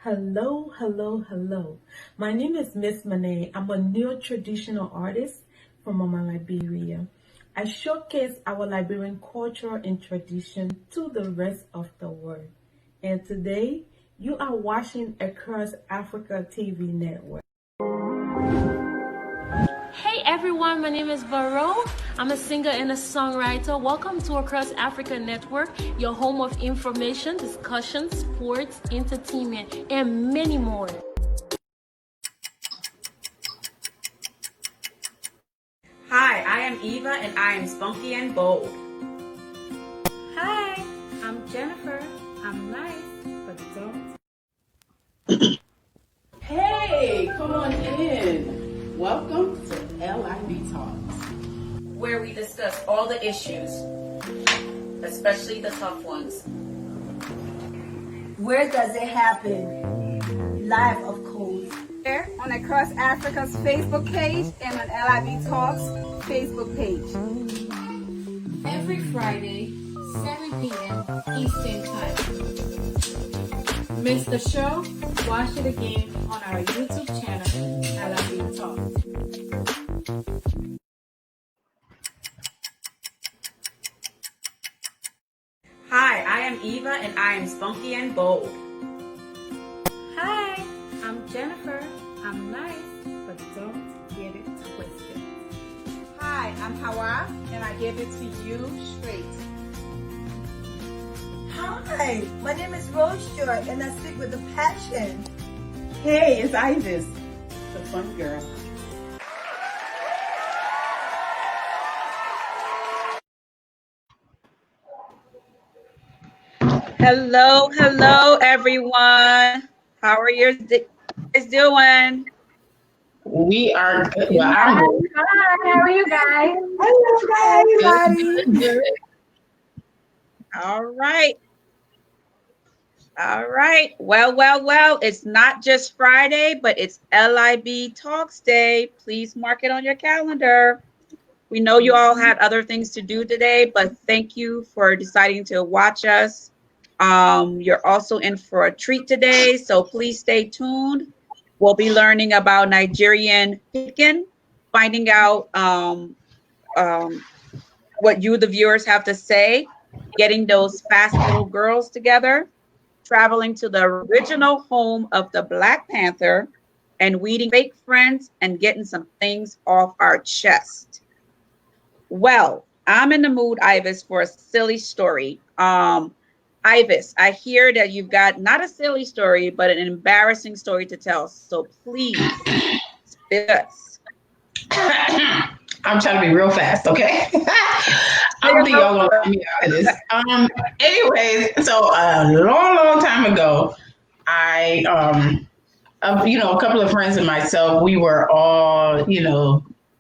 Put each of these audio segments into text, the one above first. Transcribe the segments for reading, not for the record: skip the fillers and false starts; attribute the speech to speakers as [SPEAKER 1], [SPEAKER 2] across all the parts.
[SPEAKER 1] Hello, hello, hello. My name is Miss Monet. I'm a neo-traditional artist from Mama Liberia. I showcase our Liberian culture and tradition to the rest of the world. And today, you are watching Across Africa TV network.
[SPEAKER 2] Hey everyone, my name is Vero. I'm a singer and a songwriter. Welcome to Across Africa Network, your home of information, discussion, sports, entertainment, and many more.
[SPEAKER 3] Hi, I am Eva and I am spunky and bold.
[SPEAKER 4] Hi, I'm Jennifer. I'm nice, but don't.
[SPEAKER 5] Hey, come on in. Welcome to LIB Talks.
[SPEAKER 3] Where we discuss all the issues, especially the tough ones.
[SPEAKER 6] Where does it happen? Live, of course.
[SPEAKER 4] Here on Across Africa's Facebook page and on LIB Talks Facebook page.
[SPEAKER 7] Every Friday, 7 p.m. Eastern Time. Miss the show? Watch it again on our YouTube channel, LIB Talks.
[SPEAKER 3] Hi, I am Eva and I am spunky and bold.
[SPEAKER 4] Hi, I'm Jennifer. I'm nice, but don't get it twisted. Hi, I'm Hawa, and I give it to you straight.
[SPEAKER 6] Hi, my name is Rose Joy, and I speak with a passion.
[SPEAKER 5] Hey, it's Ivis, the fun girl.
[SPEAKER 8] Hello, everyone. How are you guys doing?
[SPEAKER 5] We are good. Well, I'm good.
[SPEAKER 4] Hi, how are you guys?
[SPEAKER 6] Hello, everybody.
[SPEAKER 5] Good.
[SPEAKER 8] All right. Well. It's not just Friday, but it's LIB Talks Day. Please mark it on your calendar. We know you all had other things to do today, but thank you for deciding to watch us. You're also in for a treat today, so please stay tuned. We'll be learning about Nigerian chicken, finding out what you, the viewers, have to say, getting those fast little girls together, traveling to the original home of the Black Panther, and weeding fake friends and getting some things off our chest. Well, I'm in the mood, Ivis, for a silly story. Ivis, I hear that you've got not a silly story, but an embarrassing story to tell. So please, spit us.
[SPEAKER 5] I'm trying to be real fast, okay? I don't think y'all gonna let me out of this. Anyways, so a long time ago, I a couple of friends and myself, we were all,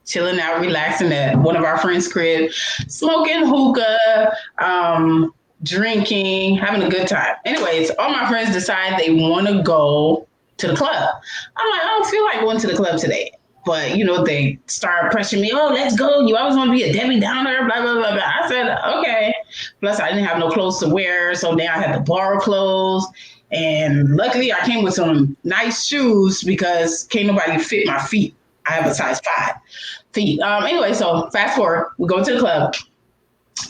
[SPEAKER 5] chilling out, relaxing at one of our friends' crib, smoking hookah, drinking, having a good time. Anyways, all my friends decide they want to go to the club. I'm like, I don't feel like going to the club today. But, they start pressuring me, oh, let's go. You always want to be a Debbie Downer, blah, blah, blah, blah. I said, okay. Plus, I didn't have no clothes to wear. So now I had to borrow clothes. And luckily, I came with some nice shoes because can't nobody fit my feet. I have a size 5 feet. Anyway, so fast forward, we go to the club.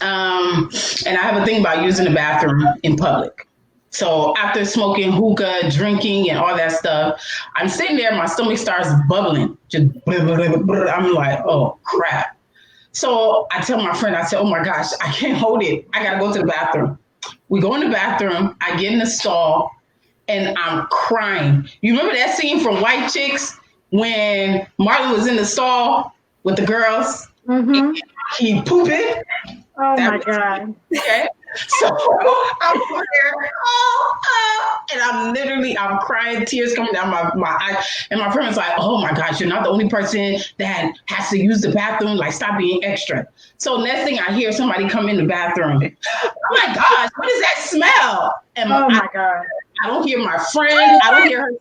[SPEAKER 5] And I have a thing about using the bathroom in public. So after smoking hookah, drinking, and all that stuff, I'm sitting there, my stomach starts bubbling. I'm like, oh, crap. So I tell my friend, I said, oh, my gosh, I can't hold it. I got to go to the bathroom. We go in the bathroom. I get in the stall, and I'm crying. You remember that scene from White Chicks when Marlon was in the stall with the girls?
[SPEAKER 4] Mm-hmm.
[SPEAKER 5] He pooping.
[SPEAKER 4] Oh, my God.
[SPEAKER 5] Okay. So I'm there, and I'm crying, tears coming down my eyes. And my friend was like, oh my gosh, you're not the only person that has to use the bathroom. Like, stop being extra. So next thing I hear somebody come in the bathroom. Oh my gosh, what is that smell? And
[SPEAKER 4] my God.
[SPEAKER 5] I don't hear my friend. I don't hear her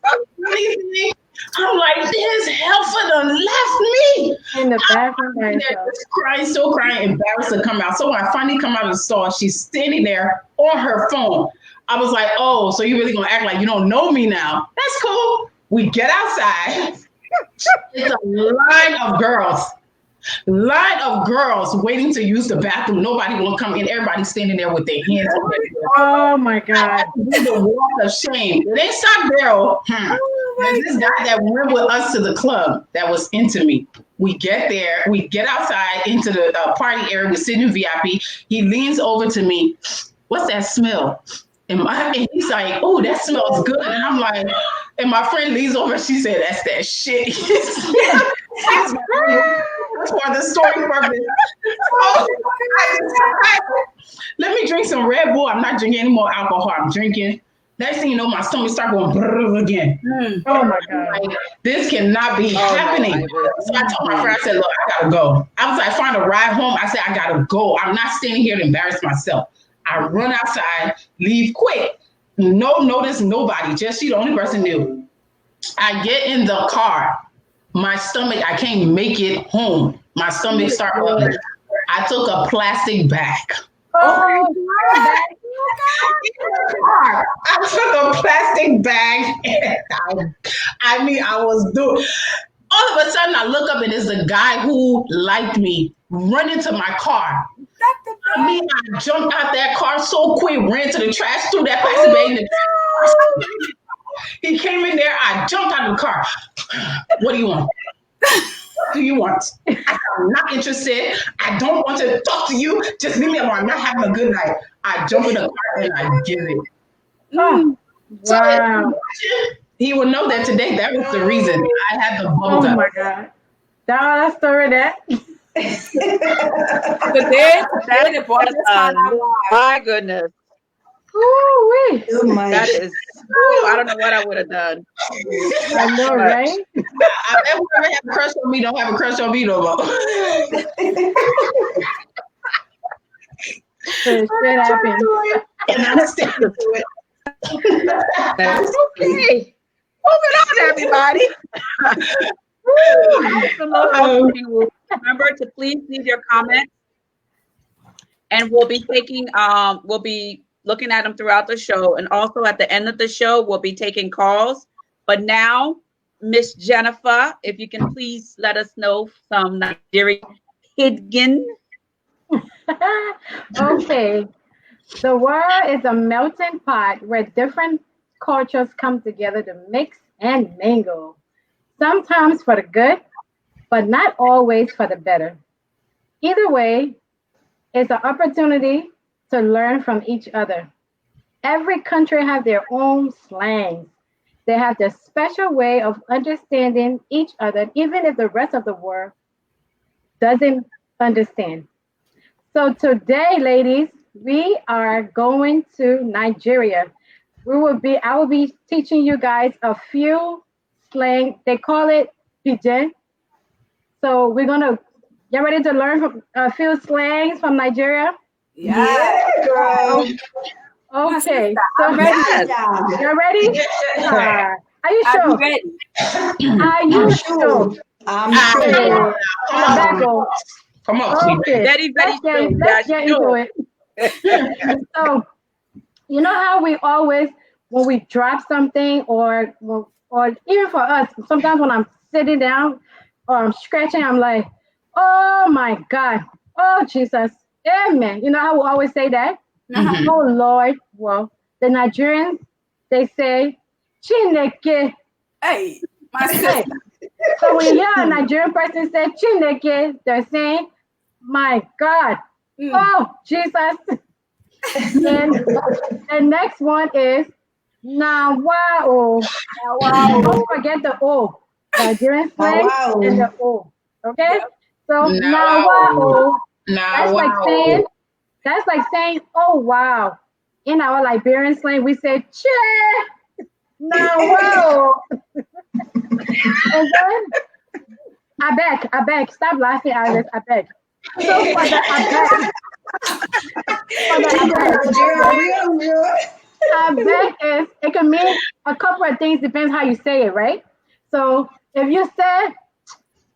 [SPEAKER 5] say anything. I'm like, this heifer done left me.
[SPEAKER 4] In the bathroom by herself.
[SPEAKER 5] Crying, still crying, embarrassed to come out. So when I finally come out of the stall, she's standing there on her phone. I was like, oh, so you really gonna act like you don't know me now? That's cool. We get outside. It's a line of girls waiting to use the bathroom. Nobody will come in. Everybody's standing there with their hands on their head.
[SPEAKER 7] Oh my God.
[SPEAKER 5] The walk of shame. They stopped there. There's this guy that went with us to the club that was into me. We get there. We get outside into the party area. We're sitting in VIP. He leans over to me. What's that smell? And he's like, oh, that smells good. And I'm like, and my friend leans over. She said, that's that shit. For the story purpose. So, let me drink some Red Bull. I'm not drinking any more alcohol. I'm drinking. Next thing you know, my stomach start going again.
[SPEAKER 7] Oh my God.
[SPEAKER 5] Like, this cannot be happening. So I told my friend, I said, look, I gotta go. I was like, find a ride home. I said, I gotta go. I'm not standing here to embarrass myself. I run outside, leave quick. No notice, nobody. Just she, the only person knew. I get in the car. My stomach, I can't make it home. My stomach started rubbing. I took a plastic bag. I took a plastic bag. And I was doing. All of a sudden, I look up and it's the guy who liked me run into my car. I jumped out that car so quick, ran to the trash, threw that plastic bag in the trash. He came in there. I jumped out of the car. What do you want? What do you want? I'm not interested. I don't want to talk to you. Just leave me alone. I'm not having a good night. I jump in the car and I give it.
[SPEAKER 7] Oh, wow.
[SPEAKER 5] So he will know that today that was the reason I had the bubble
[SPEAKER 7] Oh my God. That story that.
[SPEAKER 8] Today, my goodness.
[SPEAKER 7] Ooh,
[SPEAKER 8] That is, I don't know what I would have done.
[SPEAKER 7] I know, right?
[SPEAKER 5] I never have a crush on me. Don't have a crush on me no more.
[SPEAKER 7] Shit happened.
[SPEAKER 5] And I'm sticking to it.
[SPEAKER 8] Okay. Moving on, everybody. Remember to please leave your comments, and we'll be taking we'll be looking at them throughout the show, and also at the end of the show we'll be taking calls. But now, Miss Jennifer, if you can please let us know some Nigerian hidden.
[SPEAKER 7] Okay. The world is a melting pot where different cultures come together to mix and mingle. Sometimes for the good, but not always for the better. Either way, it's an opportunity to learn from each other. Every country has their own slangs. They have their special way of understanding each other, even if the rest of the world doesn't understand. So today, ladies, we are going to Nigeria. I will be teaching you guys a few slang. They call it pidgin. So we're gonna get ready to learn from a few slangs from Nigeria.
[SPEAKER 6] Yeah, girl.
[SPEAKER 7] Okay, so you're ready? Are you sure? Are you sure?
[SPEAKER 6] I'm sure.
[SPEAKER 5] Come on.
[SPEAKER 7] Okay. Let's get into it. So, you know how we always, when we drop something, or even for us, sometimes when I'm sitting down or I'm scratching, I'm like, oh my God, oh Jesus, amen. You know how we always say that?
[SPEAKER 5] Mm-hmm.
[SPEAKER 7] Oh Lord. Well, the Nigerians, they say, Chineke.
[SPEAKER 4] Hey, my sister.
[SPEAKER 7] So when you hear a Nigerian person say Chineke, they're saying, my God, oh Jesus. And the next one is Nawao. Don't forget the O. Nigerian slang and the O. Okay? So Nawao. That's like saying, oh wow. In our Liberian slang, we say che. Nawao. And then I beg. Stop laughing, Alice. I beg. So for the I beg is, it can mean a couple of things, depends how you say it, right? So if you say,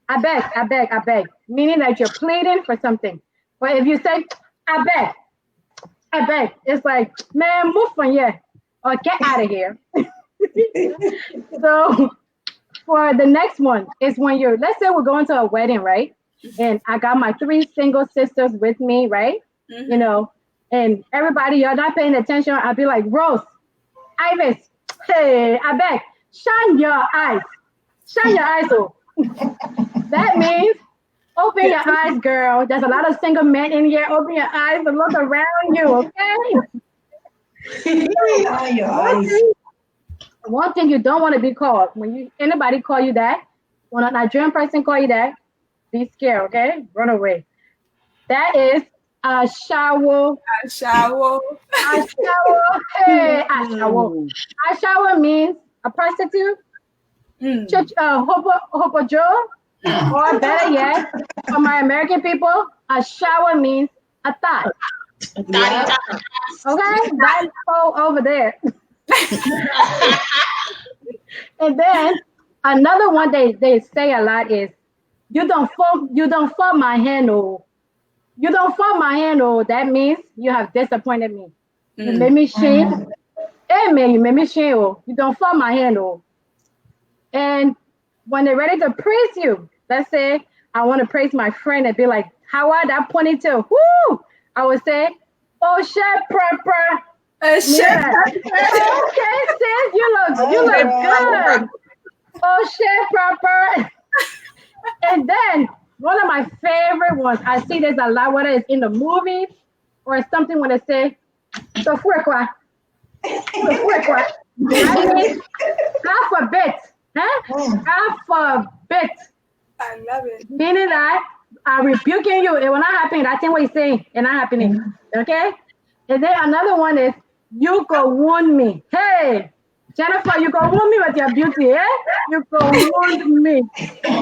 [SPEAKER 7] I beg, meaning that you're pleading for something. But if you say, I beg, I beg. It's like, man, move from here or get out of here. So for the next one is when let's say we're going to a wedding, right? And I got my 3 single sisters with me, right?
[SPEAKER 8] Mm-hmm.
[SPEAKER 7] You know, and everybody, you're not paying attention. I'll be like, Rose, Iris, hey, I beg, shine your eyes. Shine your eyes, oh. That means open your eyes, girl. There's a lot of single men in here. Open your eyes and look around you, okay?
[SPEAKER 6] Your eyes.
[SPEAKER 7] One thing you don't want to be called when anybody call you that, when a Nigerian person call you that, be scared, okay? Run away. That is a shower.
[SPEAKER 4] A shower.
[SPEAKER 7] A shower. Hey, a shower. A shower means a prostitute, hopo Joe, or better yet, for my American people, a shower means a thigh.
[SPEAKER 5] Yeah.
[SPEAKER 7] Okay, that's all over there. And then another one they say a lot is, you don't fall my hand, oh. You don't fall my hand, oh. That means you have disappointed me. You made me shame. Hey man, you made me shame, oh. You don't fall my hand, oh. And when they're ready to praise you, let's say I want to praise my friend and be like, how are that ponytail? Woo! I would say, oh shit, proper. Okay, sis, you look good. Oh shit, proper. And then one of my favorite ones, I see this a lot, whether it's in the movies or something when they say, so fue. That means half a bit. Huh? Half a bit.
[SPEAKER 4] I love it.
[SPEAKER 7] Meaning that I'm rebuking you. It will not happen. That's what he's saying. It's not happening. Okay? And then another one is, you go wound me. Hey, Jennifer, you go wound me with your beauty, eh? You go wound me. I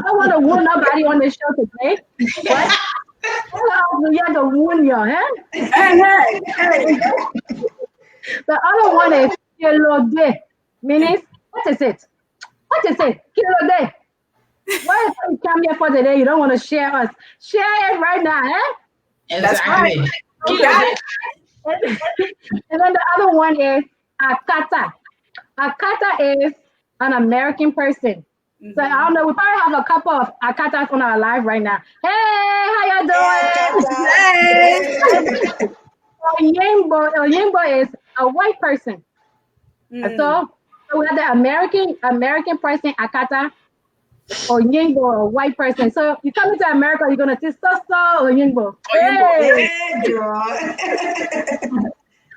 [SPEAKER 7] don't want to wound nobody on the show today. But you have to wound you, eh? The other one is kilo day. Meaning, what is it? What is it? Kilo day. Why is you come here for today? You don't want to share us. Share it right now, eh?
[SPEAKER 5] Exactly.
[SPEAKER 7] Right. Okay. And then the other one is Akata. Akata is an American person. So I don't know, we probably have a couple of Akatas on our live right now. Hey, how y'all doing? Hey. Oyinbo is a white person. So we have the American person, Akata, Oyinbo, a white person. So you come into America, you're gonna see Oyinbo. Hey.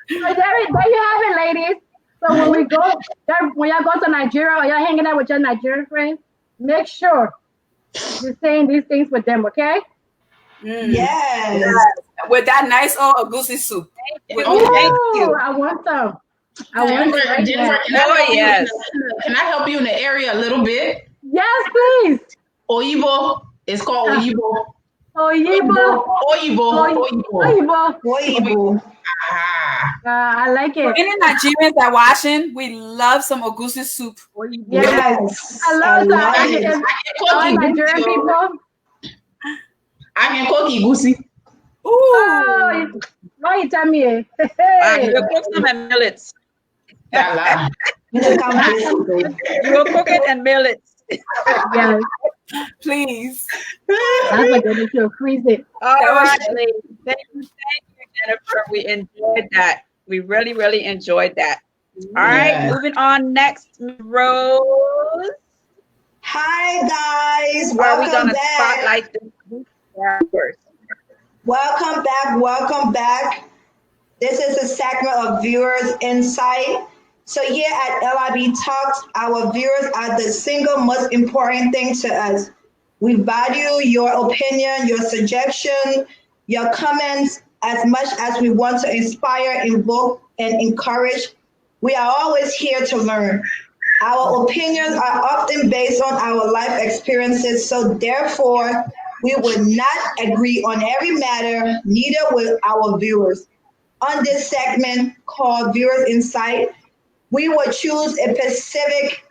[SPEAKER 7] So there you have it, ladies. So when y'all go to Nigeria or y'all hanging out with your Nigerian friends, make sure you're saying these things with them, okay?
[SPEAKER 6] Yes.
[SPEAKER 4] With that nice old agusi soup.
[SPEAKER 8] Thank you.
[SPEAKER 7] I want some.
[SPEAKER 5] Jennifer, can I help you in the area a little bit?
[SPEAKER 7] Yes, please.
[SPEAKER 5] Oyibo. It's called Oyibo.
[SPEAKER 7] Oyibo. I like it.
[SPEAKER 4] Any Nigerians that watching, we love some ogusi soup.
[SPEAKER 6] Yes.
[SPEAKER 7] I love that. All Nigerian people.
[SPEAKER 5] I can cook igusi.
[SPEAKER 7] Ooh. Oh, why you tell me? Hey.
[SPEAKER 8] We'll cook some and millets.
[SPEAKER 6] You
[SPEAKER 8] will cook it and millets.
[SPEAKER 7] Yes.
[SPEAKER 4] Please.
[SPEAKER 7] That's what they do. Freeze it.
[SPEAKER 8] All right, ladies. Thank you, Jennifer. We enjoyed that. We really, really enjoyed that. All right, moving on next, Rose.
[SPEAKER 6] Hi, guys.
[SPEAKER 8] Where are we going to
[SPEAKER 6] back.
[SPEAKER 8] spotlight this first?
[SPEAKER 6] Welcome back. This is a segment of Viewers Insight. So here at Libtalks, our viewers are the single most important thing to us. We value your opinion, your suggestion, your comments as much as we want to inspire, invoke, and encourage. We are always here to learn. Our opinions are often based on our life experiences, so therefore, we would not agree on every matter, neither will our viewers. On this segment called Viewers Insight, we will choose a specific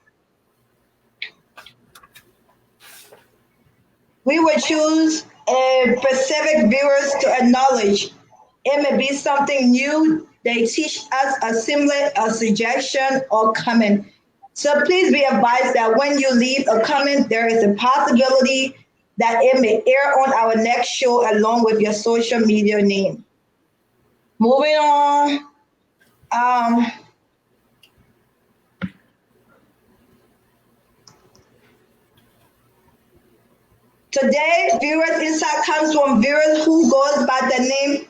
[SPEAKER 6] viewers to acknowledge It may be something new. They teach us a similar a suggestion or comment. So please be advised that when you leave a comment, there is a possibility that it may air on our next show along with your social media name. Moving on. Um, Today, viewers insight comes from viewers who goes by the name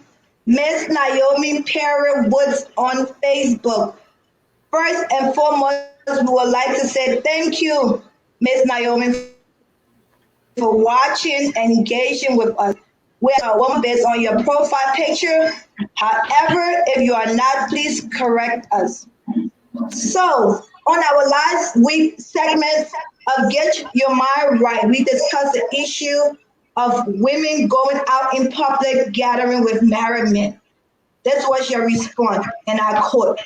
[SPEAKER 6] Miss Naomi Perry Woods on Facebook. First and foremost, we would like to say thank you, Miss Naomi, for watching and engaging with us. We are a woman based on your profile picture. However, if you are not, please correct us. So, on our last week segment of Get Your Mind Right, we discussed the issue of women going out in public gathering with married men. This was your response, and I quote,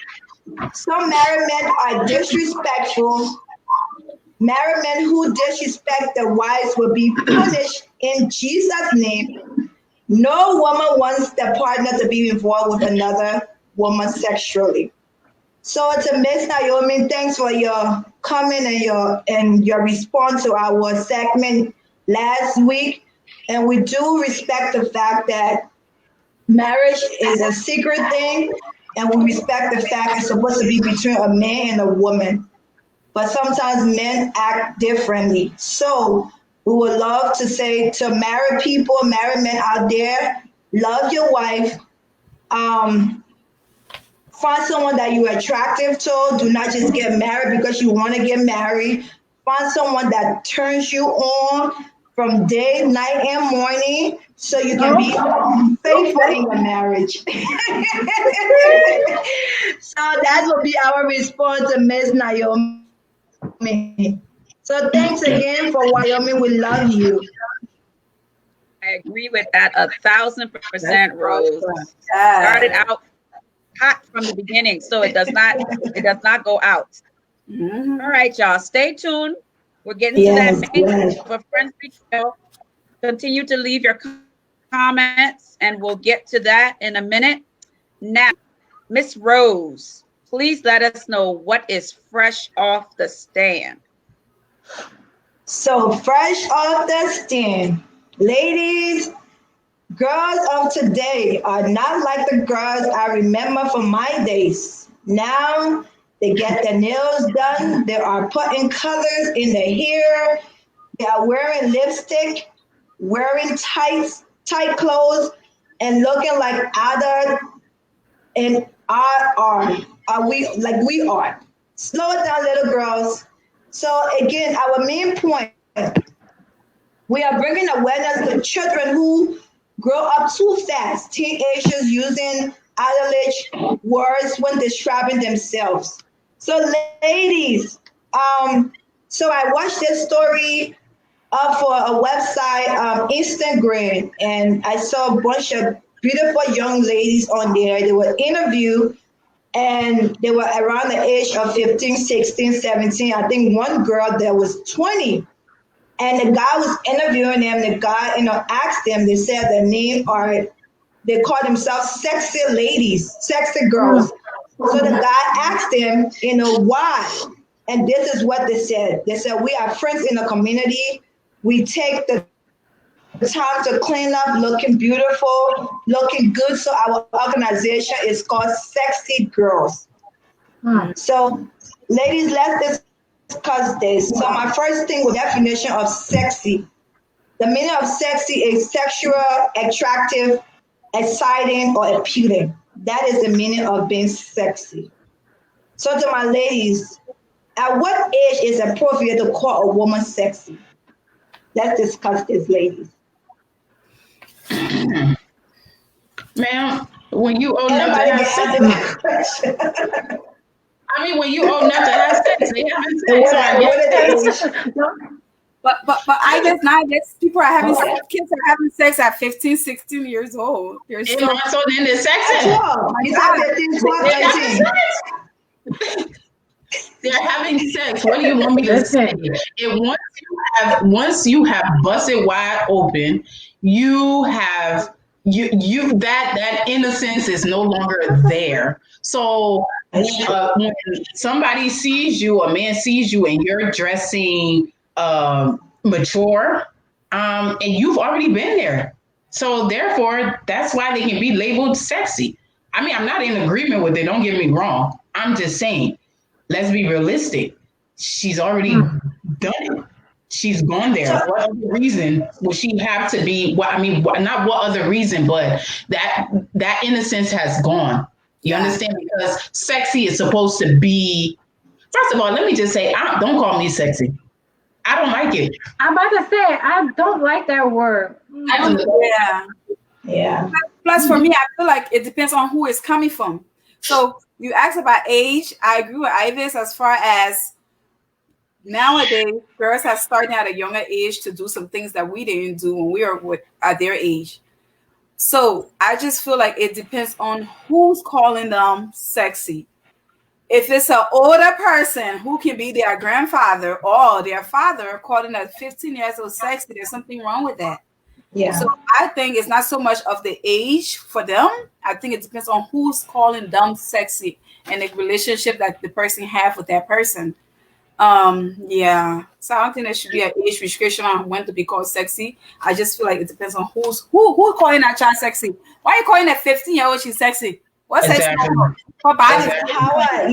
[SPEAKER 6] some married men are disrespectful. Married men who disrespect their wives will be punished in Jesus' name. No woman wants their partner to be involved with another woman sexually. So to Miss Naomi, thanks for your comment and your response to our segment last week. And we do respect the fact that marriage is a secret thing, and we respect the fact it's supposed to be between a man and a woman. But sometimes men act differently. So we would love to say to married people, married men out there, love your wife. Find someone that you're attractive to. Do not just get married because you want to get married. Find someone that turns you on from day, night, and morning so you can be faithful in your marriage. So that will be our response to Miss Naomi. So thanks again for Wyoming. We love you.
[SPEAKER 8] I agree with that 1,000%, Rose. Started out hot from the beginning, so it does not go out.
[SPEAKER 4] Mhm.
[SPEAKER 8] All right, y'all, stay tuned. We're getting to that main for Friends Betrayal. Continue to leave your comments, and we'll get to that in a minute. Now, Miss Rose, please let us know what is fresh off the stand.
[SPEAKER 6] So fresh off the stand, ladies, girls of today are not like the girls I remember from my days. Now they get their nails done. They are putting colors in their hair. They are wearing lipstick, wearing tight clothes, and looking like other and are we like we are. Slow it down, little girls. So again, our main point, we are bringing awareness to children who grow up too fast, teenagers using adult words when describing themselves. So ladies, so I watched this story for a website, Instagram, and I saw a bunch of beautiful young ladies on there. They were interviewed and they were around the age of 15, 16, 17. I think one girl that was 20. And the guy was interviewing them. The guy, asked them, they said their name are, they call themselves sexy ladies, sexy girls. So the guy asked them, why? And this is what they said. They said, we are friends in the community. We take the time to clean up, looking beautiful, looking good. So our organization is called Sexy Girls. So ladies, let's discuss this. So my first thing was definition of sexy. The meaning of sexy is sexual, attractive, exciting, or appealing. That is the meaning of being sexy. So to my ladies, at what age is it appropriate to call a woman sexy? Let's discuss this, ladies.
[SPEAKER 5] Ma'am, when you old enough to have sex. I mean, when you old enough to have sex, they having sex.
[SPEAKER 4] But I guess nowadays people are having kids are having sex at 15, 16 years old. They're still
[SPEAKER 5] so then they're sexy. They're having sex. What do you want me to say? And once you have busted wide open, you have that innocence is no longer there. So when somebody sees you, a man sees you, and you're dressing mature, and you've already been there. So therefore, that's why they can be labeled sexy. I mean, I'm not in agreement with it. Don't get me wrong. I'm just saying, let's be realistic. She's already done it. She's gone there. What other reason would she have to be? Not what other reason, but that innocence has gone. You understand? Because sexy is supposed to be. First of all, let me just say, don't call me sexy. I don't like it.
[SPEAKER 7] I'm about to say, I don't like that word.
[SPEAKER 4] Yeah. Plus, for me, I feel like it depends on who it's coming from. So you asked about age. I agree with Ivis as far as nowadays, girls are starting at a younger age to do some things that we didn't do when we were at their age. So I just feel like it depends on who's calling them sexy. If it's an older person who can be their grandfather or their father calling a 15 years old sexy, there's something wrong with that.
[SPEAKER 6] Yeah.
[SPEAKER 4] So I think it's not so much of the age for them. I think it depends on who's calling them sexy and the relationship that the person have with that person. Yeah. So I don't think there should be an age restriction on when to be called sexy. I just feel like it depends on who calling that child sexy. Why are you calling that 15-year-old she's sexy? What's sexy? Her body.
[SPEAKER 6] Exactly. Howard,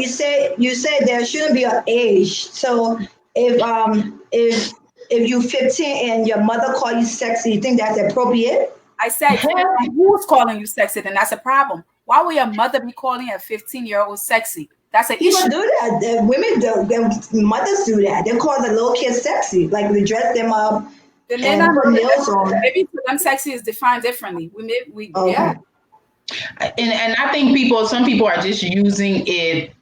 [SPEAKER 6] you said there shouldn't be an age. So if you're 15 and your mother call you sexy, you think that's appropriate?
[SPEAKER 4] I said who's calling you sexy, then that's a problem. Why would your mother be calling a 15-year-old sexy? That's an issue.
[SPEAKER 6] People do that. The women do. Mothers do that. They call the little kids sexy, like they dress them up and put nails on.
[SPEAKER 4] Maybe for them, sexy is defined differently. Yeah.
[SPEAKER 5] And I think some people are just using it,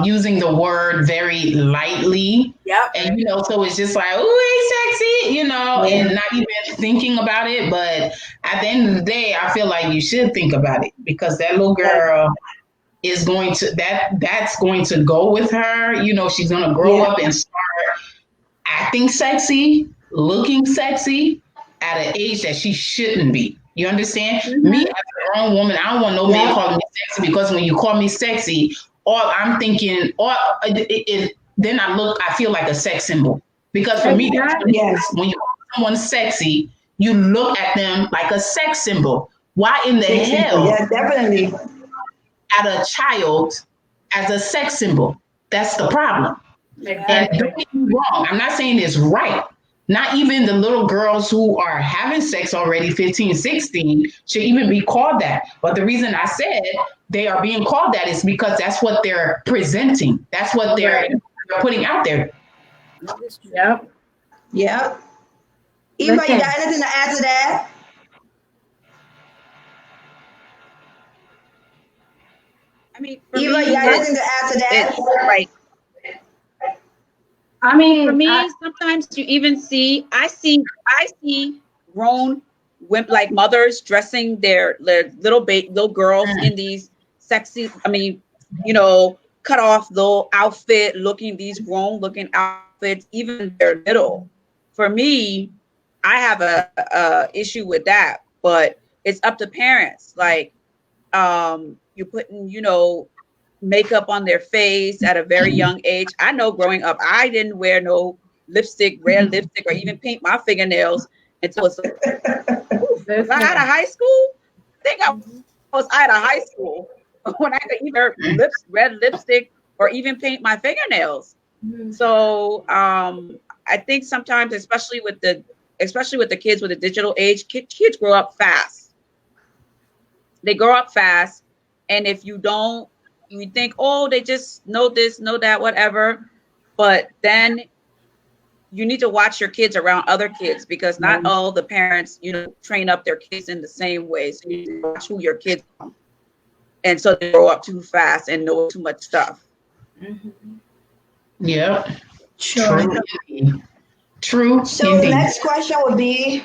[SPEAKER 5] using the word very lightly.
[SPEAKER 4] Yep.
[SPEAKER 5] And so it's just like, oh, hey, sexy, and not even thinking about it. But at the end of the day, I feel like you should think about it, because that little girl is going to that's going to go with her. She's going to grow up and start acting sexy, looking sexy at an age that she shouldn't be. You understand? Mm-hmm. Me as a grown woman, I don't want no man calling me sexy, because when you call me sexy, all I'm thinking, then I feel like a sex symbol. Because for me, when you call someone sexy, you look at them like a sex symbol. Why in the hell?
[SPEAKER 6] Yeah, definitely.
[SPEAKER 5] At a child as a sex symbol. That's the problem. Exactly. And don't get me wrong, I'm not saying it's right. Not even the little girls who are having sex already, 15, 16, should even be called that. But the reason I said they are being called that is because that's what they're presenting. That's what they're putting out there.
[SPEAKER 6] Yep. Eva, you got anything to add to that?
[SPEAKER 8] I mean,
[SPEAKER 6] Eva, you got anything to add to that?
[SPEAKER 8] Right.
[SPEAKER 7] I mean,
[SPEAKER 8] for me, sometimes you even I see grown women, like mothers, dressing their little girls in these sexy, cut off little outfit, these grown looking outfits, even they're little. For me, I have a issue with that, but it's up to parents. Like, you're putting, makeup on their face at a very young age. I know growing up, I didn't wear no lipstick, red lipstick, or even paint my fingernails until was I out of high school. I think I was out of high school when I could either red lipstick or even paint my fingernails. So I think sometimes, especially with the kids with the digital age, kids grow up fast. They grow up fast, and if you don't, you think, oh, they just know this, know that, whatever. But then you need to watch your kids around other kids, because not all the parents, train up their kids in the same way. So you need to watch who your kids are. And so they grow up too fast and know too much stuff.
[SPEAKER 6] Mm-hmm.
[SPEAKER 5] Yeah. Sure. True.
[SPEAKER 6] So the next question would be,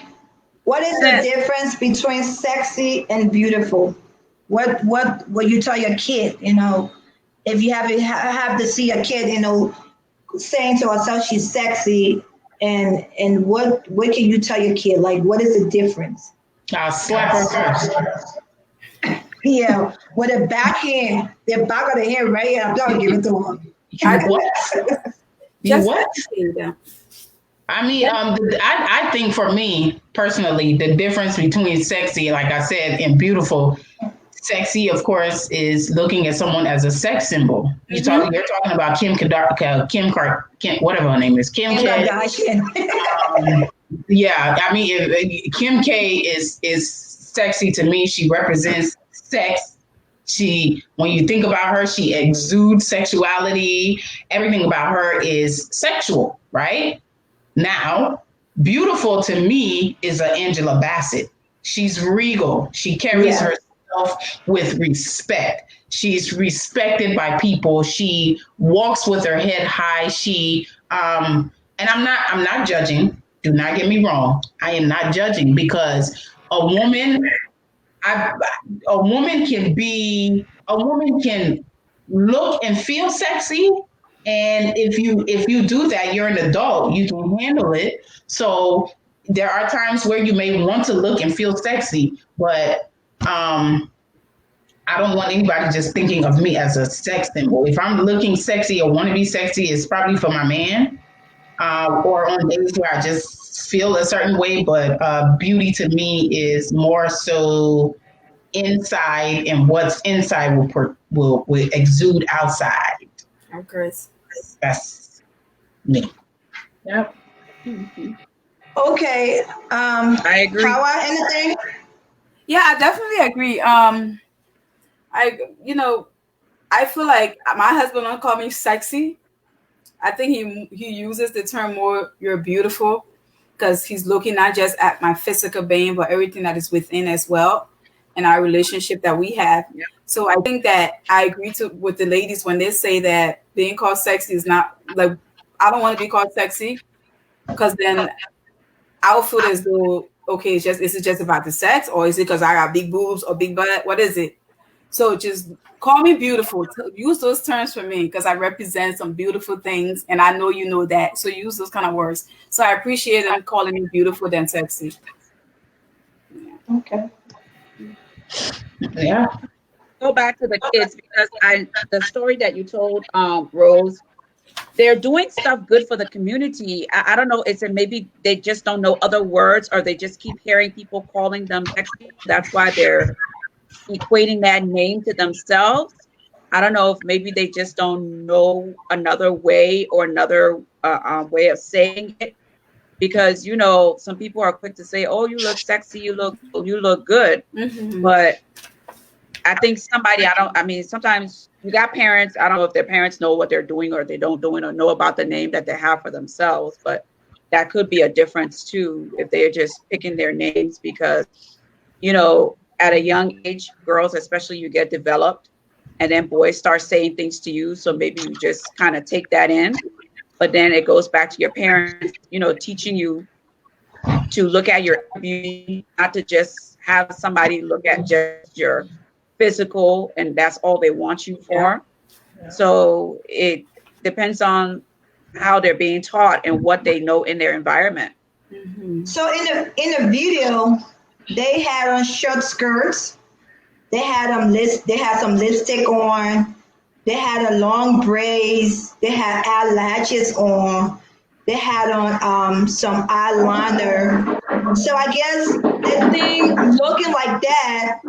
[SPEAKER 6] what is the difference between sexy and beautiful? What will you tell your kid, if you have to see a kid, saying to herself she's sexy, and what can you tell your kid? Like, what is the difference?
[SPEAKER 5] I'll slap her first.
[SPEAKER 6] Yeah, with a backhand, the back of the hand right here, I'm gonna give it to him.
[SPEAKER 5] You what? You
[SPEAKER 4] Just
[SPEAKER 5] what? I mean, I think for me personally, the difference between sexy, like I said, and beautiful, sexy, of course, is looking at someone as a sex symbol. You're talking about Kim, whatever her name is, Kim K. Yeah, I mean, Kim K is sexy to me. She represents sex. When you think about her, she exudes sexuality. Everything about her is sexual, right? Now, beautiful to me is an Angela Bassett. She's regal. She carries herself with respect. She's respected by people. She walks with her head high. And I'm not judging. Do not get me wrong. I am not judging because a woman a woman can look and feel sexy, and if you do that, you're an adult, you can handle it. So there are times where you may want to look and feel sexy, but I don't want anybody just thinking of me as a sex symbol. If I'm looking sexy or want to be sexy, it's probably for my man, or on days where I just feel a certain way. But beauty to me is more so inside, and what's inside will exude outside.
[SPEAKER 4] Okay.
[SPEAKER 5] That's me.
[SPEAKER 7] Yep.
[SPEAKER 6] Okay.
[SPEAKER 8] I agree.
[SPEAKER 6] Kawa, anything?
[SPEAKER 4] Yeah, I definitely agree. I feel like my husband don't call me sexy. I think he uses the term more "you're beautiful" because he's looking not just at my physical being, but everything that is within as well, and our relationship that we have.
[SPEAKER 8] Yeah.
[SPEAKER 4] So I think that I agree with the ladies when they say that being called sexy is not like, I don't want to be called sexy, because then I'll feel as though, okay, is it just about the sex, or is it because I got big boobs or big butt? What is it? So just call me beautiful. Use those terms for me because I represent some beautiful things, and I know you know that. So use those kind of words. So I appreciate them calling me beautiful than sexy.
[SPEAKER 6] Okay.
[SPEAKER 5] Yeah.
[SPEAKER 8] Go back to the kids, because the story that you told, Rose, they're doing stuff good for the community. I don't know, is it maybe they just don't know other words, or they just keep hearing people calling them sexy? That's why they're equating that name to themselves. I don't know if maybe they just don't know another way or another way of saying it, because some people are quick to say, "Oh, you look sexy, you look good," but I think sometimes you got parents. I don't know if their parents know what they're doing or they don't doing or know about the name that they have for themselves, but that could be a difference too if they're just picking their names because, at a young age, girls especially, you get developed, and then boys start saying things to you. So maybe you just kind of take that in, but then it goes back to your parents, teaching you to look at your beauty, not to just have somebody look at just your physical and that's all they want you for. Yeah. So it depends on how they're being taught and what they know in their environment.
[SPEAKER 6] So in the video, they had on short skirts. They had some lipstick on. They had a long braids. They had eyelashes on. They had on some eyeliner. So I guess the thing looking like that,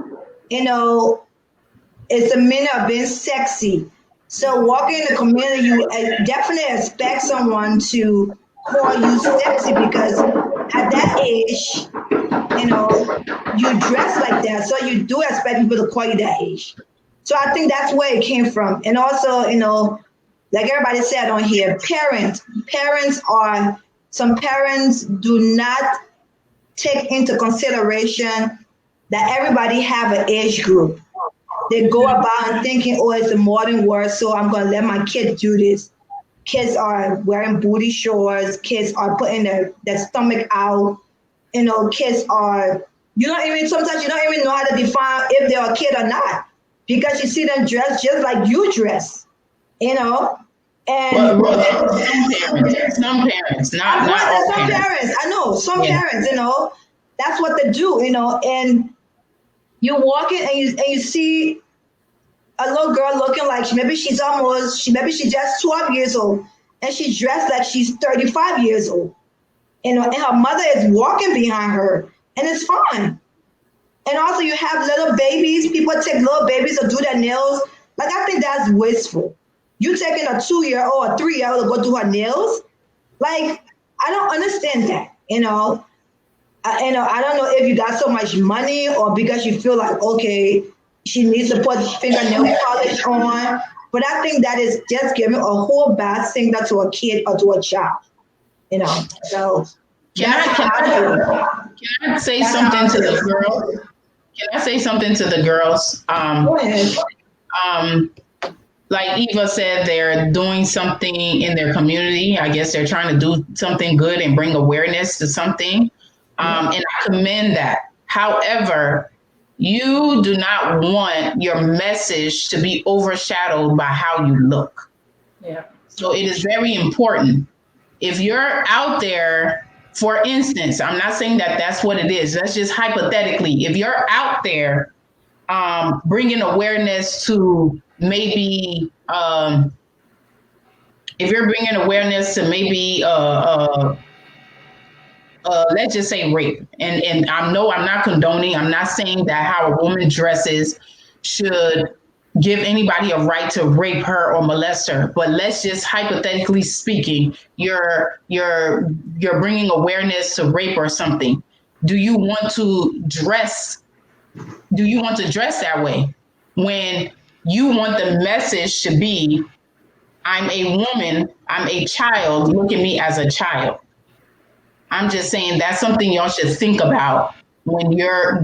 [SPEAKER 6] is a minute of being sexy. So walking in the community, you definitely expect someone to call you sexy because at that age, you dress like that. So you do expect people to call you that age. So I think that's where it came from. And also, like everybody said on here, some parents do not take into consideration that everybody have an age group. They go about and thinking, oh, it's a modern world, so I'm going to let my kids do this. Kids are wearing booty shorts. Kids are putting their stomach out. Kids are, sometimes you don't even know how to define if they're a kid or not because you see them dressed just like you dress, And
[SPEAKER 5] some parents, not all
[SPEAKER 6] some parents. I know some parents, that's what they do, and you're walking and you see a little girl looking like maybe she's just 12 years old, and she's dressed like she's 35 years old. And her mother is walking behind her, and it's fine. And also, you have little babies. People take little babies to do their nails. Like, I think that's wasteful. You taking a 2-year-old or 3-year-old to go do her nails? Like, I don't understand that. I don't know if you got so much money or because you feel like, okay, she needs to put fingernail polish on. But I think that is just giving a whole bad signal to a kid or to a child. So
[SPEAKER 5] can I say something to the girls? Can I say something to the girls?
[SPEAKER 6] Go ahead.
[SPEAKER 5] Like Eva said, they're doing something in their community. I guess they're trying to do something good and bring awareness to something. And I commend that. However, you do not want your message to be overshadowed by how you look.
[SPEAKER 7] Yeah.
[SPEAKER 5] So it is very important. If you're out there, for instance, I'm not saying that that's what it is. That's just hypothetically. If you're out there bringing awareness to maybe, if you're bringing awareness to maybe, let's just say rape. And I know I'm not condoning, I'm not saying that how a woman dresses should give anybody a right to rape her or molest her, but let's just hypothetically speaking, you're bringing awareness to rape or something. Do you want to dress that way when you want the message to be, I'm a woman, I'm a child, look at me as a child? I'm just saying that's something y'all should think about when you're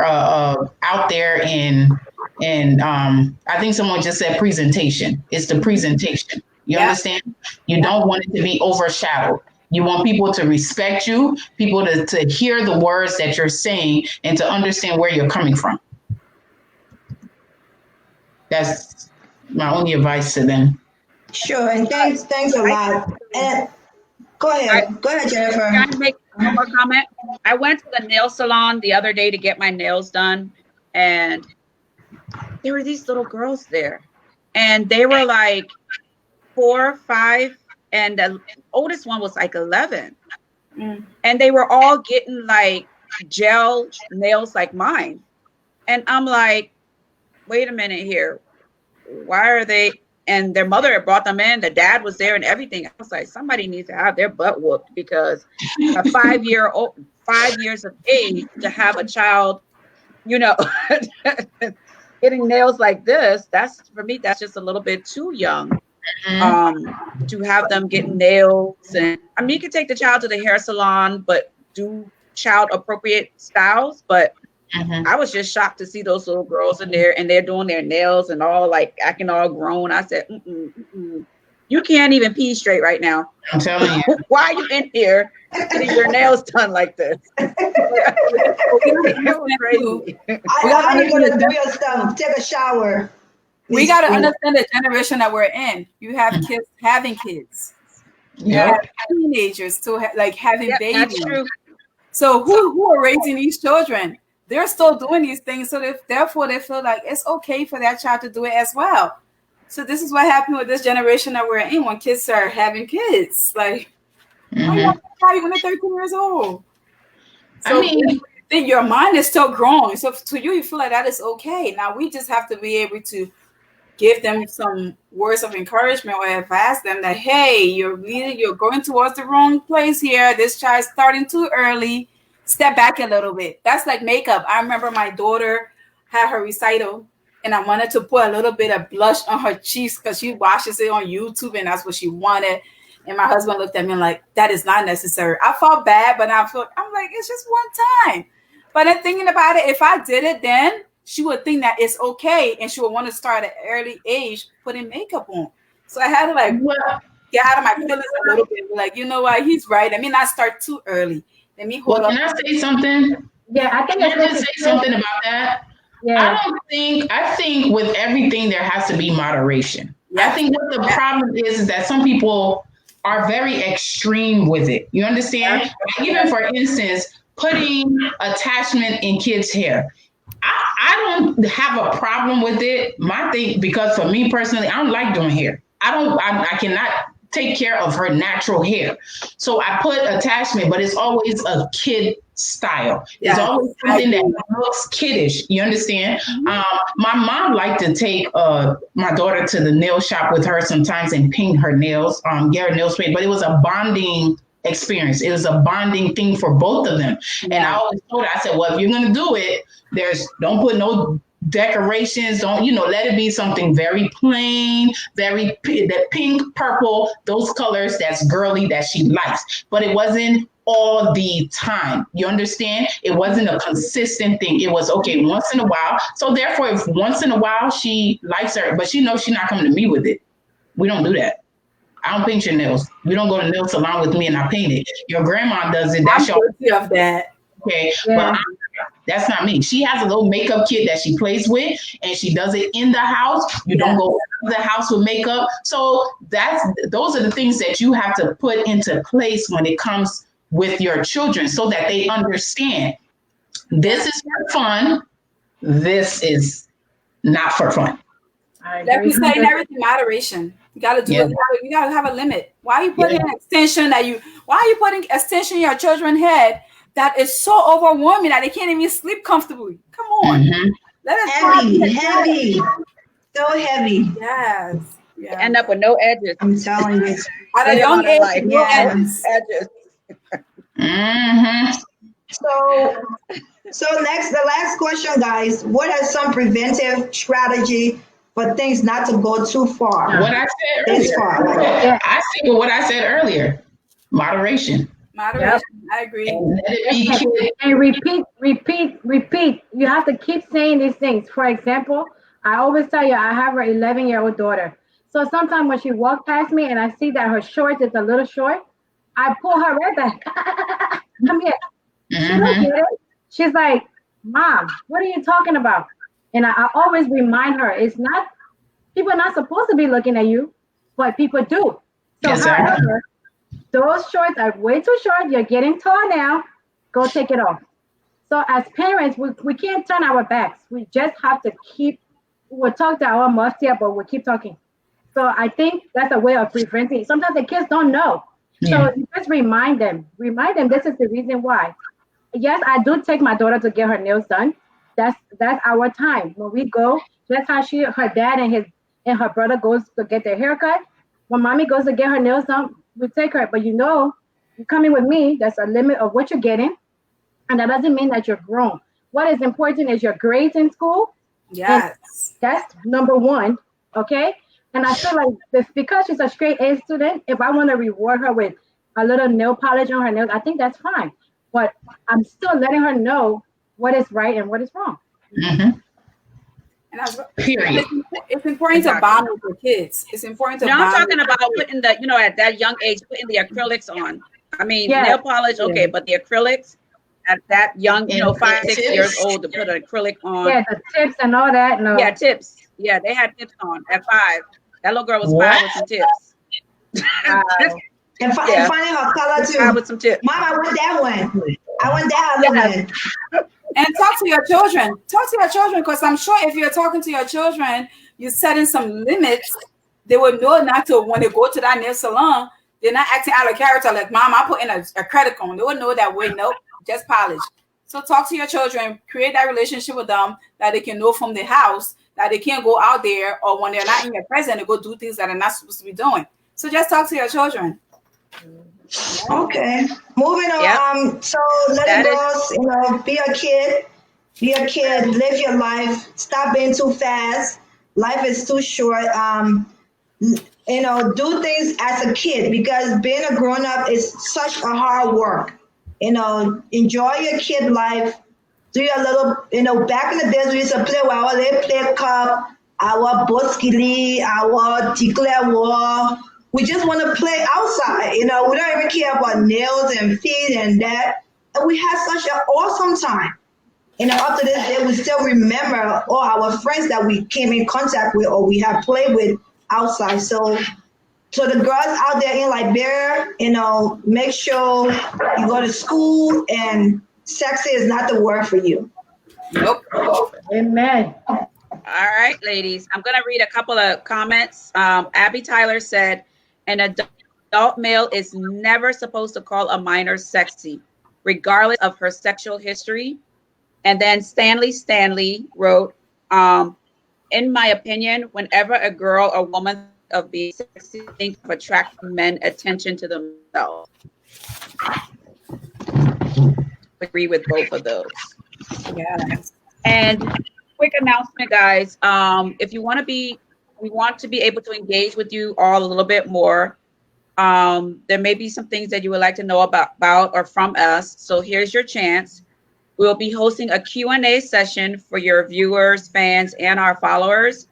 [SPEAKER 5] out there and I think someone just said presentation. It's the presentation. You understand? You don't want it to be overshadowed. You want people to respect you, people to hear the words that you're saying and to understand where you're coming from. That's my only advice to them.
[SPEAKER 6] Sure, and thanks a lot. And go ahead, Jennifer.
[SPEAKER 8] Can I make one more comment? I went to the nail salon the other day to get my nails done, and there were these little girls there, and they were like 4, 5, and the oldest one was like 11. And they were all getting like gel nails like mine. And I'm like, wait a minute here. Why are they? And their mother had brought them in. The dad was there and everything. I was like, somebody needs to have their butt whooped, because a 5 years of age to have a child, getting nails like this, that's, for me, that's just a little bit too young. To have them get nails. And I mean, you can take the child to the hair salon, but do child appropriate styles. But I was just shocked to see those little girls in there, and they're doing their nails and all like acting all grown. I said, you can't even pee straight right now.
[SPEAKER 5] I'm telling you.
[SPEAKER 8] Why are you in here getting your nails done like this?
[SPEAKER 6] How are you gonna do your stuff? Take a shower.
[SPEAKER 4] We got to understand the generation that we're in. You have kids having kids. You have teenagers still having babies.
[SPEAKER 8] That's true.
[SPEAKER 4] So who are raising these children? They're still doing these things. So therefore they feel like it's okay for that child to do it as well. So this is what happened with this generation that we're in when kids are having kids. Like, how you want to try when they're 13 years old? So I mean, your mind is still growing. So to you feel like that is okay. Now we just have to be able to give them some words of encouragement or advise them that, hey, you're going towards the wrong place here. This child's starting too early. Step back a little bit. That's like makeup. I remember my daughter had her recital, and I wanted to put a little bit of blush on her cheeks because she watches it on YouTube, and that's what she wanted. And my husband looked at me like, that is not necessary. I felt bad, but I'm like, it's just one time. But then thinking about it, if I did it then, she would think that it's okay, and she would want to start at an early age putting makeup on. So I had to get out of my feelings a little bit. Like, you know what? He's right. Let me not start too early. Let me hold up.
[SPEAKER 5] Can I say something?
[SPEAKER 7] Yeah, I think
[SPEAKER 5] Can I just say something about that?
[SPEAKER 7] Yeah.
[SPEAKER 5] I think with everything there has to be moderation. Yeah. I think what the problem is that some people are very extreme with it. You understand? Like, even for instance, putting attachment in kids' hair. I don't have a problem with it. My thing, because for me personally, I don't like doing hair. I cannot take care of her natural hair. So I put attachment, but it's always a kid style. It's always something that looks kiddish. You understand? My mom liked to take my daughter to the nail shop with her sometimes and paint her nails, get her nails painted, but it was a bonding experience. It was a bonding thing for both of them. And I always told her, I said, well, if you're going to do it, don't put no decorations, don't, let it be something very plain, that pink, purple, those colors that's girly that she likes. But it wasn't all the time. You understand? It wasn't a consistent thing. It was okay once in a while. So therefore, if once in a while she likes her, but she knows she's not coming to me with it. We don't do that. I don't paint your nails. You don't go to the nail salon with me and I paint it. Your grandma does it. That's
[SPEAKER 4] I'm guilty of that.
[SPEAKER 5] Okay, but that's not me. She has a little makeup kit that she plays with, and she does it in the house. You don't go to the house with makeup. So those are the things that you have to put into place when it comes with your children, so that they understand this is for fun. This is not for fun.
[SPEAKER 4] Like we say in everything, moderation. You gotta do it. You gotta have a limit. Why are you putting an extension why are you putting extension in your children's head that is so overwhelming that they can't even sleep comfortably? Come on. Let us
[SPEAKER 6] heavy. So heavy.
[SPEAKER 4] Yes.
[SPEAKER 8] Yeah. End up with no edges.
[SPEAKER 6] I'm telling you.
[SPEAKER 4] At a young age, no edges.
[SPEAKER 6] So the last question, guys. What are some preventive strategy for things not to go too far?
[SPEAKER 5] What I said earlier. I see what I said earlier. Moderation.
[SPEAKER 4] Moderation. I agree.
[SPEAKER 7] And repeat. You have to keep saying these things. For example, I always tell you, I have an 11-year-old daughter. So sometimes when she walks past me and I see that her short is a little short, I pull her right back. Come here. She don't get it. She's like, Mom, what are you talking about? And I always remind her, people are not supposed to be looking at you, but people do. So however, those shorts are way too short. You're getting tall now. Go take it off. So as parents, we can't turn our backs. We just have to we'll talk to our mafia, but we'll keep talking. So I think that's a way of preventing. Sometimes the kids don't know. So you just remind them this is the reason why. Yes, I do take my daughter to get her nails done. That's our time. When we go, that's how her dad and her brother goes to get their haircut. When mommy goes to get her nails done, we take her. But you're coming with me, that's a limit of what you're getting. And that doesn't mean that you're grown. What is important is your grades in school.
[SPEAKER 4] Yes.
[SPEAKER 7] That's number one. Okay. And I feel like because she's a straight A student, if I want to reward her with a little nail polish on her nails, I think that's fine. But I'm still letting her know what is right and what is wrong.
[SPEAKER 4] And it's important to bond with your kids. It's important to bond.
[SPEAKER 8] I'm talking about putting at that young age, putting the acrylics on. I mean, nail polish, okay, but the acrylics at that young, 5, 6 years old to put an acrylic on.
[SPEAKER 7] Yeah, the tips and all that. No.
[SPEAKER 8] Yeah, tips. Yeah, they had tips on at 5. That little girl was 5 with some tips.
[SPEAKER 6] And finding her color too.
[SPEAKER 8] 5 with some tips.
[SPEAKER 6] Mom, I want that one. I want that one.
[SPEAKER 4] And talk to your children. Talk to your children, because I'm sure if you're talking to your children, you're setting some limits. They will know not to, when they go to that nail salon, they're not acting out of character like, Mom, I'm putting a credit on. They will know that way. Nope, just polish. So talk to your children, create that relationship with them that they can know from the house that they can't go out there, or when they're not in your presence, they go do things that they're not supposed to be doing. So just talk to your children.
[SPEAKER 6] Okay, moving on. So let it go. Be a kid, live your life, stop being too fast. Life is too short. Do things as a kid, because being a grown up is such a hard work. Enjoy your kid life. Do your little, back in the days we used to play with our little play cup, our boskili, our tickler war. We just want to play outside. We don't even care about nails and feet and that. And we had such an awesome time. Up to this day, we still remember all our friends that we came in contact with or we have played with outside. So So the girls out there in Liberia, make sure you go to school, and sexy is not the word for you.
[SPEAKER 4] Nope.
[SPEAKER 7] Amen.
[SPEAKER 8] All right, ladies. I'm going to read a couple of comments. Abby Tyler said, an adult male is never supposed to call a minor sexy, regardless of her sexual history. And then Stanley wrote, in my opinion, whenever a girl or woman of being sexy think of attracting men attention to themselves. Agree with both of those.
[SPEAKER 4] Yes.
[SPEAKER 8] And quick announcement, guys. If you want to we want to be able to engage with you all a little bit more. There may be some things that you would like to know about or from us. So here's your chance. We'll be hosting a Q&A session for your viewers, fans, and our followers.